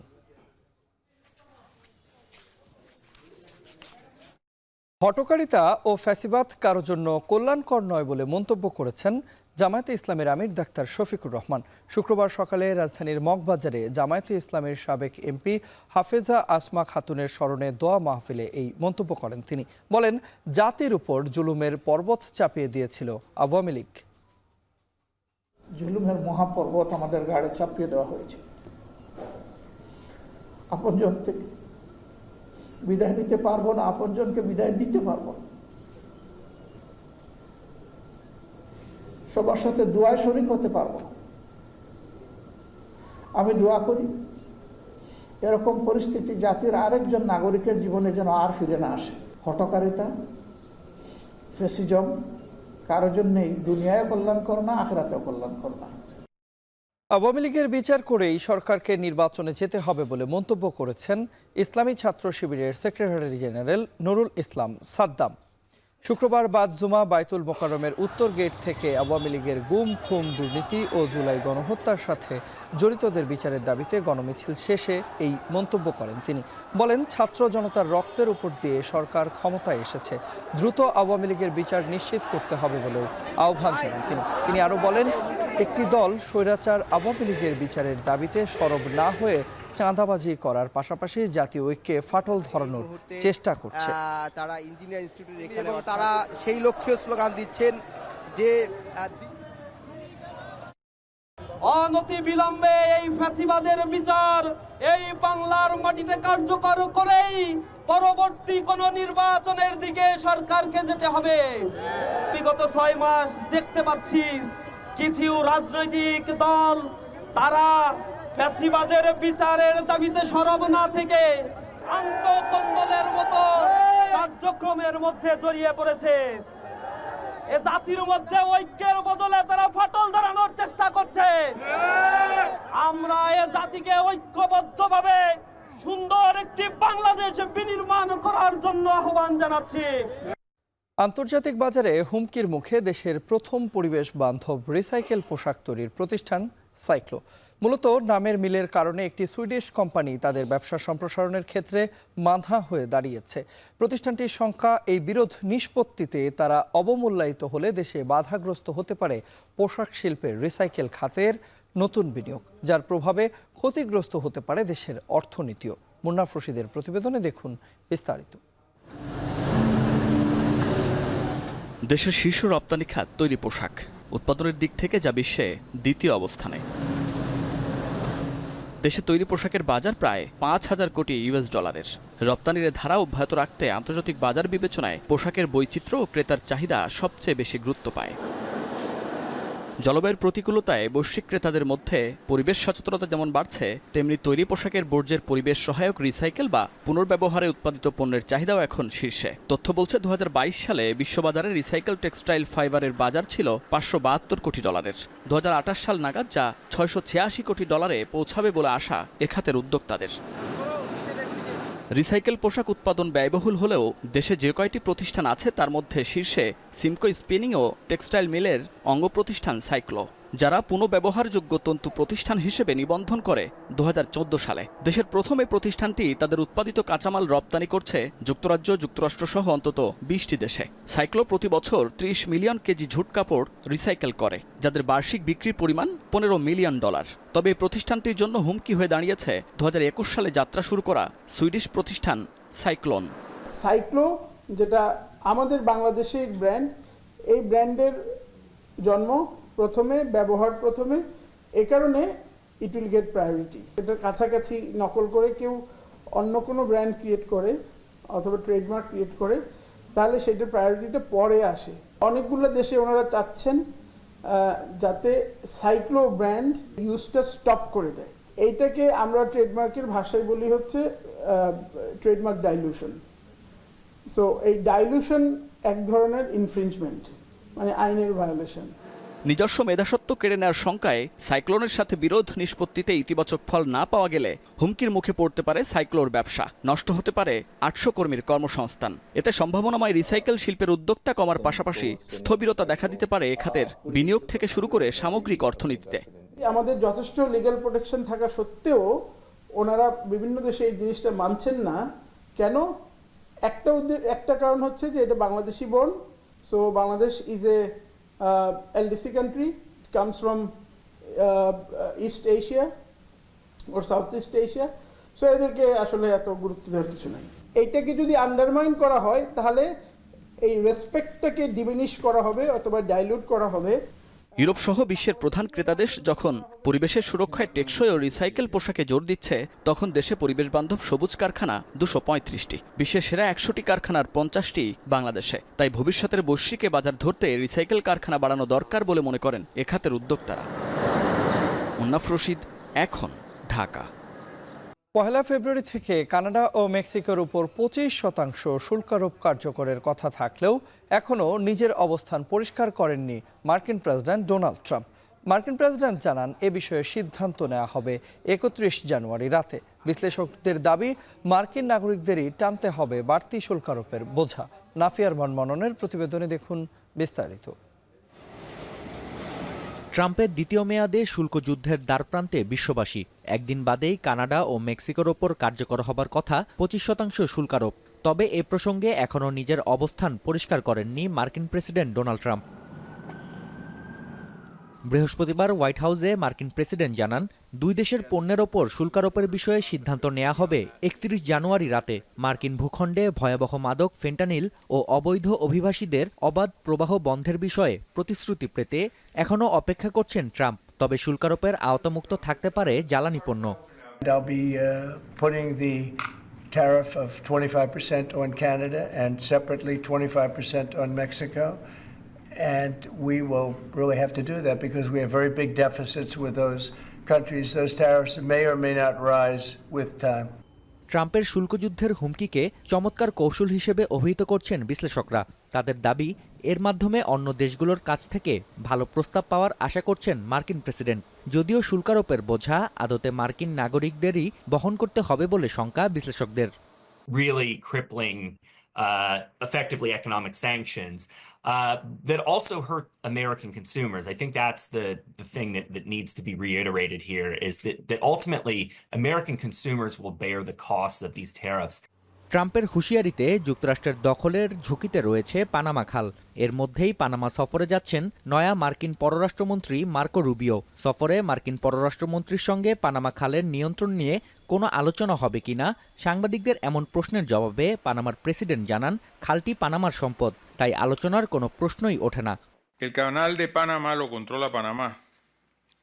হটকারিতা ও ফ্যাসিবাদ কারো জন্য কল্যাণকর নয় বলে মন্তব্য করেছেন জামায়াতে ইসলামের আমির ডাক্তার শফিকুর রহমান। শুক্রবার সকালে রাজধানীর মগবাজারে জামায়াতে ইসলামের সাবেক এমপি হাফেজা আসমা খাতুনের স্মরণে দোয়া মাহফিলে এই মন্তব্য করেন তিনি। বলেন, জাতির উপর জুলুমের পর্বত চাপিয়ে দিয়েছিল আওয়ামী লীগ। জুলুমের মহাপর্বত আমাদের গাড়ে চাপিয়ে দেওয়া হয়েছে। আপনজন থেকে বিদায় নিতে পারবো না, আপনজনকে বিদায় দিতে পারবো না। সবার সাথে দোয়ায় শরীক হতে পারবো না। আমি দোয়া করি এরকম পরিস্থিতি জাতির আরেকজন নাগরিকের জীবনে যেন আর ফিরে না আসে। হঠকারিতা, ফেসিজম কারোর জন্যই দুনিয়ায় কল্যাণকর না, আখিরাতেও কল্যাণকর না। আওয়ামী লীগের বিচার করেই সরকারকে নির্বাচনে যেতে হবে বলে মন্তব্য করেছেন ইসলামী ছাত্র শিবিরের সেক্রেটারি জেনারেল নুরুল ইসলাম সাদ্দাম। শুক্রবার বাদ জুমা বাইতুল মোকাররমের উত্তর গেট থেকে আওয়ামী লীগের গুম, খুন, দুর্নীতি ও জুলাই গণহত্যার সাথে জড়িতদের বিচারের দাবিতে গণমিছিল শেষে এই মন্তব্য করেন তিনি। বলেন, ছাত্র জনতার রক্তের উপর দিয়ে সরকার ক্ষমতায় এসেছে, দ্রুত আওয়ামী লীগের বিচার নিশ্চিত করতে হবে বলেও আহ্বান জানান তিনি আরও বলেন, একটি দল স্বৈরাচার আওয়ামী লীগের বিচারের দাবিতে সরব না হয়ে চাঁদাবাজি করার পাশাপাশি জাতীয় ঐক্যে ফাটল ধরানোর চেষ্টা করছে। তারা ইঞ্জিনিয়ার ইনস্টিটিউট এখানে তারা সেই লক্ষ্যে স্লোগান দিচ্ছেন যে অনতি বিলম্বে এই ফ্যাসিবাদের বিচার এই বাংলার মাটিতে কার্যকর করেই পরবর্তী কোন নির্বাচনের দিকে সরকারকে যেতে হবে। বিগত 6 মাস দেখতে পাচ্ছি কিছু রাজনৈতিক দল তারা ফ্যাসিবাদের বিচারের দাবিতে সরব না থেকে আন্তঃকন্দলের মতো কার্যক্রমের মধ্যে জড়িয়ে পড়েছে। এ জাতির মধ্যে ঐক্যের বদলে তারা ফাটল ধরানোর চেষ্টা করছে। আমরা এ জাতিকে ঐক্যবদ্ধভাবে সুন্দর একটি বাংলাদেশ বিনির্মাণ করার জন্য আহ্বান জানাচ্ছি। আন্তর্জাতিক বাজারে হুমকির মুখে দেশের প্রথম পরিবেশ বান্ধব রিসাইকেল পোশাক তৈরির প্রতিষ্ঠান সাইক্লো। মূলত নামের মিলের কারণে একটি সুইডিশ কোম্পানি তাদের ব্যবসা সম্প্রসারণের ক্ষেত্রে বাধা হয়ে দাঁড়িয়েছে। প্রতিষ্ঠানটির সংখ্যা এই বিরোধ নিষ্পত্তিতে তারা অবমূল্যায়িত হলে দেশে বাধাগ্রস্ত হতে পারে পোশাক শিল্পের রিসাইকেল খাতের নতুন বিনিয়োগ, যার প্রভাবে ক্ষতিগ্রস্ত হতে পারে দেশের অর্থনীতিও। মুন্নাফ রশিদের প্রতিবেদনে দেখুন বিস্তারিত। দেশের শীর্ষ রপ্তানি খাত তৈরি পোশাক উৎপাদনের দিক থেকে যা বিশ্বে দ্বিতীয় অবস্থানে। দেশে তৈরি পোশাকের বাজার প্রায় 5,000 কোটি ইউএস ডলারের। রপ্তানির ধারা অব্যাহত রাখতে আন্তর্জাতিক বাজার বিবেচনায় পোশাকের বৈচিত্র্য ও ক্রেতার চাহিদা সবচেয়ে বেশি গুরুত্ব পায়। জলবায়ুর প্রতিকূলতায় বৈশ্বিক ক্রেতাদের মধ্যে পরিবেশ সচেতনতা যেমন বাড়ছে, তেমনি তৈরি পোশাকের বর্জ্যের পরিবেশ সহায়ক রিসাইকেল বা পুনর্ব্যবহারে উৎপাদিত পণ্যের চাহিদাও এখন শীর্ষে। তথ্য বলছে 2022 সালে বিশ্ববাজারে রিসাইকেল টেক্সটাইল ফাইবারের বাজার ছিল 572 কোটি ডলারের। 2028 সাল নাগাদ যা 686 কোটি ডলারে পৌঁছাবে বলে আশা এ খাতের উদ্যোক্তাদের। রিসাইকেল পোশাক উৎপাদন ব্যয়বহুল হলেও দেশে যে কয়টি প্রতিষ্ঠান আছে তার মধ্যে শীর্ষে সিমকো স্পিনিং ও টেক্সটাইল মিলের অঙ্গ প্রতিষ্ঠান সাইক্লো, যারা পুনঃব্যবহারযোগ্য তন্তু প্রতিষ্ঠান হিসেবে নিবন্ধন করে 2014 সালে। দেশের প্রথম এই প্রতিষ্ঠানটি তাদের উৎপাদিত কাঁচামাল রপ্তানি করছে যুক্তরাজ্য, যুক্তরাষ্ট্র সহ অন্তত 20টি দেশে। সাইক্লো প্রতি বছর 30 মিলিয়ন কেজি ঝুট কাপড় রিসাইকেল করে, যাদের বার্ষিক বিক্রির পরিমাণ $15 মিলিয়ন। তবে এই প্রতিষ্ঠানটির জন্য হুমকি হয়ে দাঁড়িয়েছে 2021 সালে যাত্রা শুরু করা সুইডিশ প্রতিষ্ঠান সাইক্লোন। সাইক্লো যেটা আমাদের বাংলাদেশের ব্র্যান্ড, এই ব্র্যান্ডের জন্ম প্রথমে, ব্যবহার প্রথমে, এই কারণে ইট উইল গেট প্রায়োরিটি। এটার কাছাকাছি নকল করে কেউ অন্য কোনো ব্র্যান্ড ক্রিয়েট করে অথবা ট্রেডমার্ক ক্রিয়েট করে, তাহলে সেটার প্রায়োরিটিটা পরে আসে। অনেকগুলো দেশে ওনারা চাচ্ছেন যাতে সাইক্লো ব্র্যান্ড ইউজটা স্টপ করে দেয়। এইটাকে আমরা ট্রেডমার্কের ভাষায় বলি হচ্ছে ট্রেডমার্ক ডাইলুশন। সো এই ডাইলুশন এক ধরনের ইনফ্রিঞ্জমেন্ট, মানে আইনের ভায়োলেশন। নিজস্ব মেধাসত্ব কেড়ে নেওয়ার শঙ্কায় সাইক্লোনের সাথে বিরোধ নিষ্পত্তিতে ইতিবাচক ফল না পাওয়া গেলে হুমকির মুখে পড়তে পারে সাইক্লোর ব্যবসা, নষ্ট হতে পারে 800 কর্মীর কর্মসংস্থান। এতে সম্ভাবনাময় রিসাইকেল শিল্পের উদ্যোক্তা কমার পাশাপাশি স্থবিরতা দেখা দিতে পারে এ খাতের বিনিয়োগ থেকে শুরু করে সামগ্রিক অর্থনীতিতে। আমাদের যথেষ্ট লিগ্যাল প্রোটেকশন থাকা সত্ত্বেও ওনারা বিভিন্ন দেশে এই জিনিসটা মানছেন না। কেন? একটা কারণ হচ্ছে যে এটা Bangladeshi born. So Bangladesh is a LDC country, it comes from East Asia or Southeast Asia, so এদেরকে আসলে এত গুরুত্ব দেওয়ার কিছু নাই। এইটাকে যদি আন্ডারমাইন করা হয় তাহলে এই রেসপেক্টটাকে ডিমিনিশ করা হবে অথবা ডাইলুট করা হবে। ইউরোপ সহ বিশ্বের প্রধান ক্রেতা দেশ যখন পরিবেশের সুরক্ষায় টেকসই ও রিসাইকেল পোশাকে জোর দিচ্ছে, তখন দেশে পরিবেশ বান্ধব সবুজ কারখানা 235টি। বিশ্বের সেরা 100টি কারখানার 50টি বাংলাদেশে। তাই ভবিষ্যতের বৈশ্বিকে বাজার ধরতে রিসাইকেল কারখানা বাড়ানো দরকার বলে মনে করেন এ খাতের উদ্যোক্তারা। মুন্নাফ রশিদ, এখন, ঢাকা। পহেলা ফেব্রুয়ারি থেকে কানাডা ও মেক্সিকোর উপর 25% শুল্ক আরোপ কার্যকরের কথা থাকলেও এখনও নিজের অবস্থান পরিষ্কার করেননি মার্কিন প্রেসিডেন্ট ডোনাল্ড ট্রাম্প। মার্কিন প্রেসিডেন্ট জানান এ বিষয়ে সিদ্ধান্ত নেওয়া হবে 31 জানুয়ারি রাতে। বিশ্লেষকদের দাবি, মার্কিন নাগরিকদেরই টানতে হবে বাড়তি শুল্ক আরোপের বোঝা। নাফিয়ার মননের প্রতিবেদনে দেখুন বিস্তারিত। ট্রাম্পের দ্বিতীয় মেয়াদে শুল্ক যুদ্ধের দ্বারপ্রান্তে বিশ্ববাসী। একদিন বাদেই কানাডা ও মেক্সিকোর ওপর কার্যকর হবার কথা 25% শুল্ক আরোপ। তবে এ প্রসঙ্গে এখনও নিজের অবস্থান পরিষ্কার করেননি মার্কিন প্রেসিডেন্ট ডোনাল্ড ট্রাম্প। বৃহস্পতিবার হোয়াইট হাউসে মার্কিন প্রেসিডেন্ট জানান, দুই দেশের পণ্যের ওপর শুল্ক আরোপের বিষয়ে সিদ্ধান্ত নেওয়া হবে 31 জানুয়ারি রাতে। মার্কিন ভূখণ্ডে ভয়াবহ মাদক ফেন্টানিল ও অবৈধ অভিবাসীদের অবাধ প্রবাহ বন্ধের বিষয়ে প্রতিশ্রুতি পেতে এখনও অপেক্ষা করছেন ট্রাম্প। তবে শুল্ক আরোপের আওতামুক্ত থাকতে পারে জ্বালানি পণ্য। Tariff of 25% on Canada and separately 25% on Mexico. And we will really have to do that because we have very big deficits with those countries. Those tariffs may or may not rise with time. ট্রাম্পের শুল্কযুদ্ধের হুমকিকে চমৎকার কৌশল হিসেবে অভিহিত করছেন বিশ্লেষকরা। তাদের দাবি, এর মাধ্যমে অন্য দেশগুলোর কাছ থেকে ভালো প্রস্তাব পাওয়ার আশা করছেন মার্কিন প্রেসিডেন্ট। যদিও শুল্ক আরোপের বোঝা আদতে মার্কিন নাগরিকদেরই বহন করতে হবে বলে শঙ্কা বিশ্লেষকদের। Really crippling effectively economic sanctions that also hurt American consumers. I think that's the thing that needs to be reiterated here, is that ultimately American consumers will bear the costs of these tariffs. ট্রাম্পের হুঁশিয়ারিতে যুক্তরাষ্ট্রের দখলের ঝুঁকিতে রয়েছে Panama খাল। এর মধ্যেই Panama সফরে যাচ্ছেন নয়া মার্কিন পররাষ্ট্রমন্ত্রী মার্কো রুবিও। সফরে মার্কিন পররাষ্ট্রমন্ত্রীর সঙ্গে পানামা খালের নিয়ন্ত্রণ নিয়ে কোনো আলোচনা হবে কিনা সাংবাদিকদের এমন প্রশ্নের জবাবে পানামার প্রেসিডেন্ট জানান, খালটি পানামার সম্পদ, তাই আলোচনার কোনো প্রশ্নই ওঠে না। El canal de Panamá lo controla Panamá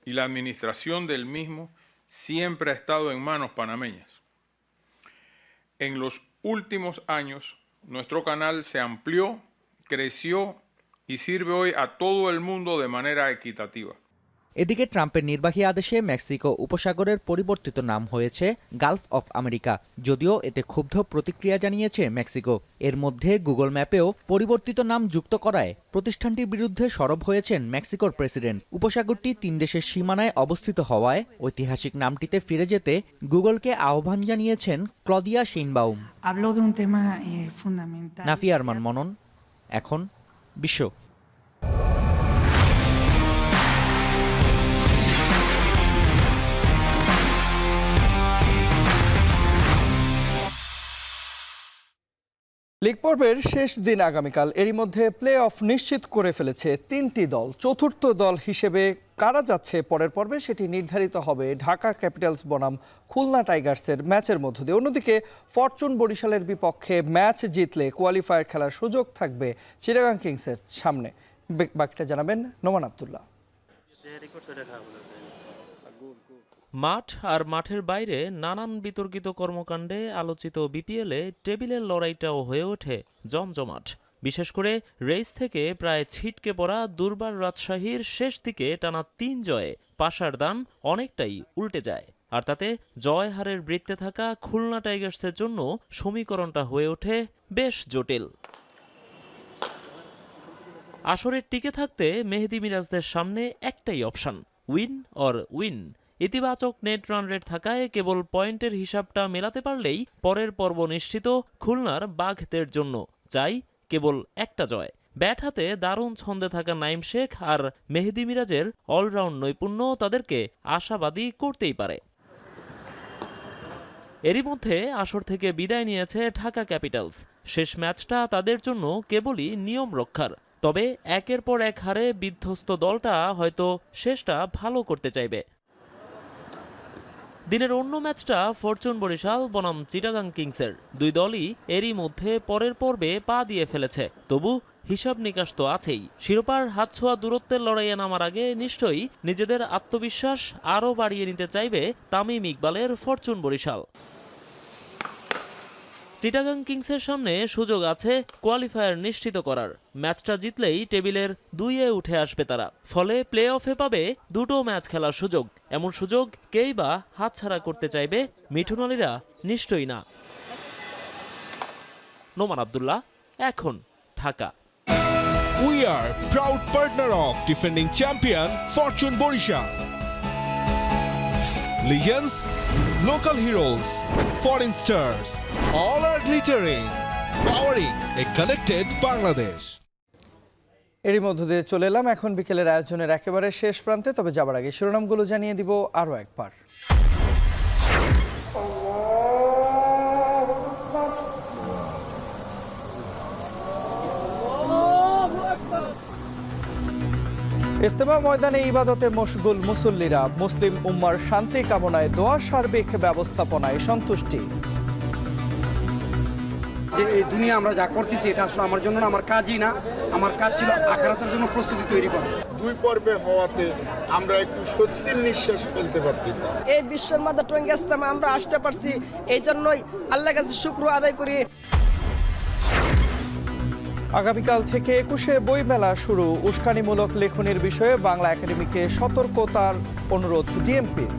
y la administración del mismo siempre ha estado en manos panameñas. En los últimos años, nuestro canal se amplió, creció y sirve hoy a todo el mundo de manera equitativa. এদিকে ট্রাম্পের নির্বাহী আদেশে Mexico উপসাগরের পরিবর্তিত নাম হয়েছে Gulf of America. যদিও এতে ক্ষুব্ধ প্রতিক্রিয়া জানিয়েছে মেক্সিকো। এর মধ্যে গুগল ম্যাপেও পরিবর্তিত নাম যুক্ত করায় প্রতিষ্ঠানটির বিরুদ্ধে সরব হয়েছেন মেক্সিকোর প্রেসিডেন্ট। উপসাগরটি 3 দেশের সীমানায় অবস্থিত হওয়ায় ঐতিহাসিক নামটিতে ফিরে যেতে গুগলকে আহ্বান জানিয়েছেন ক্লদিয়া শেইনবাউম। নাফিয়া আরমান মনন, এখন, বিশ্ব। লিগ পর্বের শেষ দিন আগামীকাল। এরই মধ্যে প্লে অফ নিশ্চিত করে ফেলেছে 3টি দল। চতুর্থ দল হিসেবে কারা যাচ্ছে পরের পর্বে সেটি নির্ধারিত হবে ঢাকা ক্যাপিটালস বনাম খুলনা টাইগার্সের ম্যাচের মধ্য দিয়ে। অন্যদিকে ফরচুন বরিশালের বিপক্ষে ম্যাচ জিতলে কোয়ালিফায়ার খেলার সুযোগ থাকবে চিটাগাং কিংসের সামনে। বাকিটা জানাবেন নোমান আব্দুল্লাহ। মাঠ আর মাঠের বাইরে নানান বিতর্কিত কর্মকাণ্ডে আলোচিত বিপিএলে টেবিলের লড়াইটাও হয়ে ওঠে জমজমাট। বিশেষ করে রেস থেকে প্রায় ছিটকে পড়া দুর্বার রাজশাহীর শেষ দিকে টানা 3 জয়ে পাশার দান অনেকটাই উল্টে যায়। আর তাতে জয় হারের বৃত্তে থাকা খুলনা টাইগার্সের জন্য সমীকরণটা হয়ে ওঠে বেশ জটিল। আসরের টিকে থাকতে মেহেদী মিরাজদের সামনে একটাই অপশন, উইন অর উইন। ইতিবাচক নেট রান রেট থাকায় কেবল পয়েন্টের হিসাবটা মেলাতে পারলেই পরের পর্ব নিশ্চিত খুলনার বাঘদের জন্য। চাই কেবল একটা জয়। ব্যাট হাতে দারুণ ছন্দে থাকা নাইম শেখ আর মেহেদী মিরাজের অলরাউন্ড নৈপুণ্য তাদেরকে আশাবাদী করতেই পারে। এরই মধ্যে আসর থেকে বিদায় নিয়েছে ঢাকা ক্যাপিটালস। শেষ ম্যাচটা তাদের জন্য কেবলই নিয়ম রক্ষার। তবে একের পর এক হারে বিধ্বস্ত দলটা হয়তো শেষটা ভালো করতে চাইবে। দিনের অন্য ম্যাচটা ফরচুন বরিশাল বনাম চিটাগাং কিংসের। দুই দলই এরই মধ্যে পরের পর্বে পা দিয়ে ফেলেছে, তবু হিসাব নিকাশ তো আছেই। শিরোপার হাতছোঁয়া দূরত্বের লড়াইয়ে নামার আগে নিশ্চয়ই নিজেদের আত্মবিশ্বাস আরও বাড়িয়ে নিতে চাইবে তামিম ইকবালের ফরচুন বরিশাল। চিটাগাং কিংসের সামনে সুযোগ আছে কোয়ালিফায়ার নিশ্চিত করার। ম্যাচটা জিতলেই টেবিলের 2-এ উঠে আসবে তারা, ফলে প্লে অফে পাবে দুটো ম্যাচ খেলার সুযোগ। এমন সুযোগ কেই বা হাতছাড়া করতে চাইবে? মিঠুন আলীরা নিশ্চয়ই না। নোমান আব্দুল্লাহ, এখন, Dhaka. We are proud partner of defending champion Fortune Borisha. Legends, local heroes, foreign stars, all are glittering, powering a connected Bangladesh. এরই মধ্য দিয়ে চলে এলাম এখন বিকেলের আয়োজনের একেবারে শেষ প্রান্তে। তবে যাবার আগে শিরোনামগুলো জানিয়ে দিব আরও একবার। ইজতেমা ময়দানে ইবাদতে মশগুল মুসল্লিরা। মুসলিম উম্মার শান্তি কামনায় দোয়া, সার্বিক ব্যবস্থাপনায় সন্তুষ্টি। যে এই দুনিয়া আমরা যা করতেছি এটা আসলে আমার জন্য না, আমার কাজই না, আমার কাজ ছিল আখিরাতের জন্য প্রস্তুতি তৈরি করা। দুই পর্বে হওয়াতে আমরা একটু স্বস্তির নিঃশ্বাস ফেলতে পারতেছি। এই বিশ্বের মধ্যে টঙ্গী ইজতেমা আমরা আসতে পারছি, এই জন্যই আল্লাহর কাছে শুকর আদায় করি। আগামীকাল থেকে 21শে বইমেলা শুরু। উস্কানিমূলক লেখনীর বিষয়ে বাংলা একাডেমিকে সতর্কতার অনুরোধ ডিএমপির।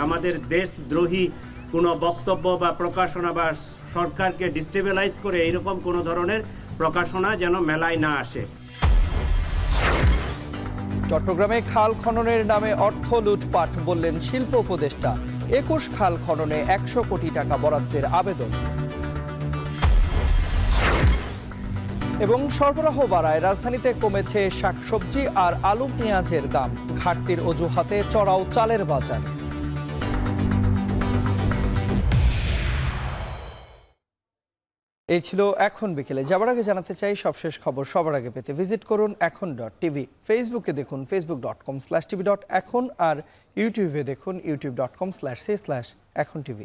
আমাদের দেশদ্রোহী কোনো বক্তব্য বা প্রকাশনা বা সরকারকে ডিস্টেবিলাইজ করে এইরকম কোনো ধরনের প্রকাশনা যেন মেলায় না আসে। চট্টগ্রামে খাল খননের নামে অর্থ লুটপাট, বললেন শিল্প উপদেষ্টা। 21 খাল খননে 100 কোটি টাকা বরাদ্দের আবেদন। এবং সরবরাহ বাড়ায়, রাজধানীতে কমেছে শাকসবজি আর আলু পেঁয়াজের দাম। ঘাটতির অজুহাতে চড়াও চালের বাজার। এই ছিল এখন বিকেলে। যাবার আগে জানাতে চাই সবশেষ খবর সবার আগে পেতে ভিজিট করুন এখন.টিভি। ফেসবুকে দেখুন facebook.com/tv.এখন আর ইউটিউবে দেখুন youtube.com/c/echontv।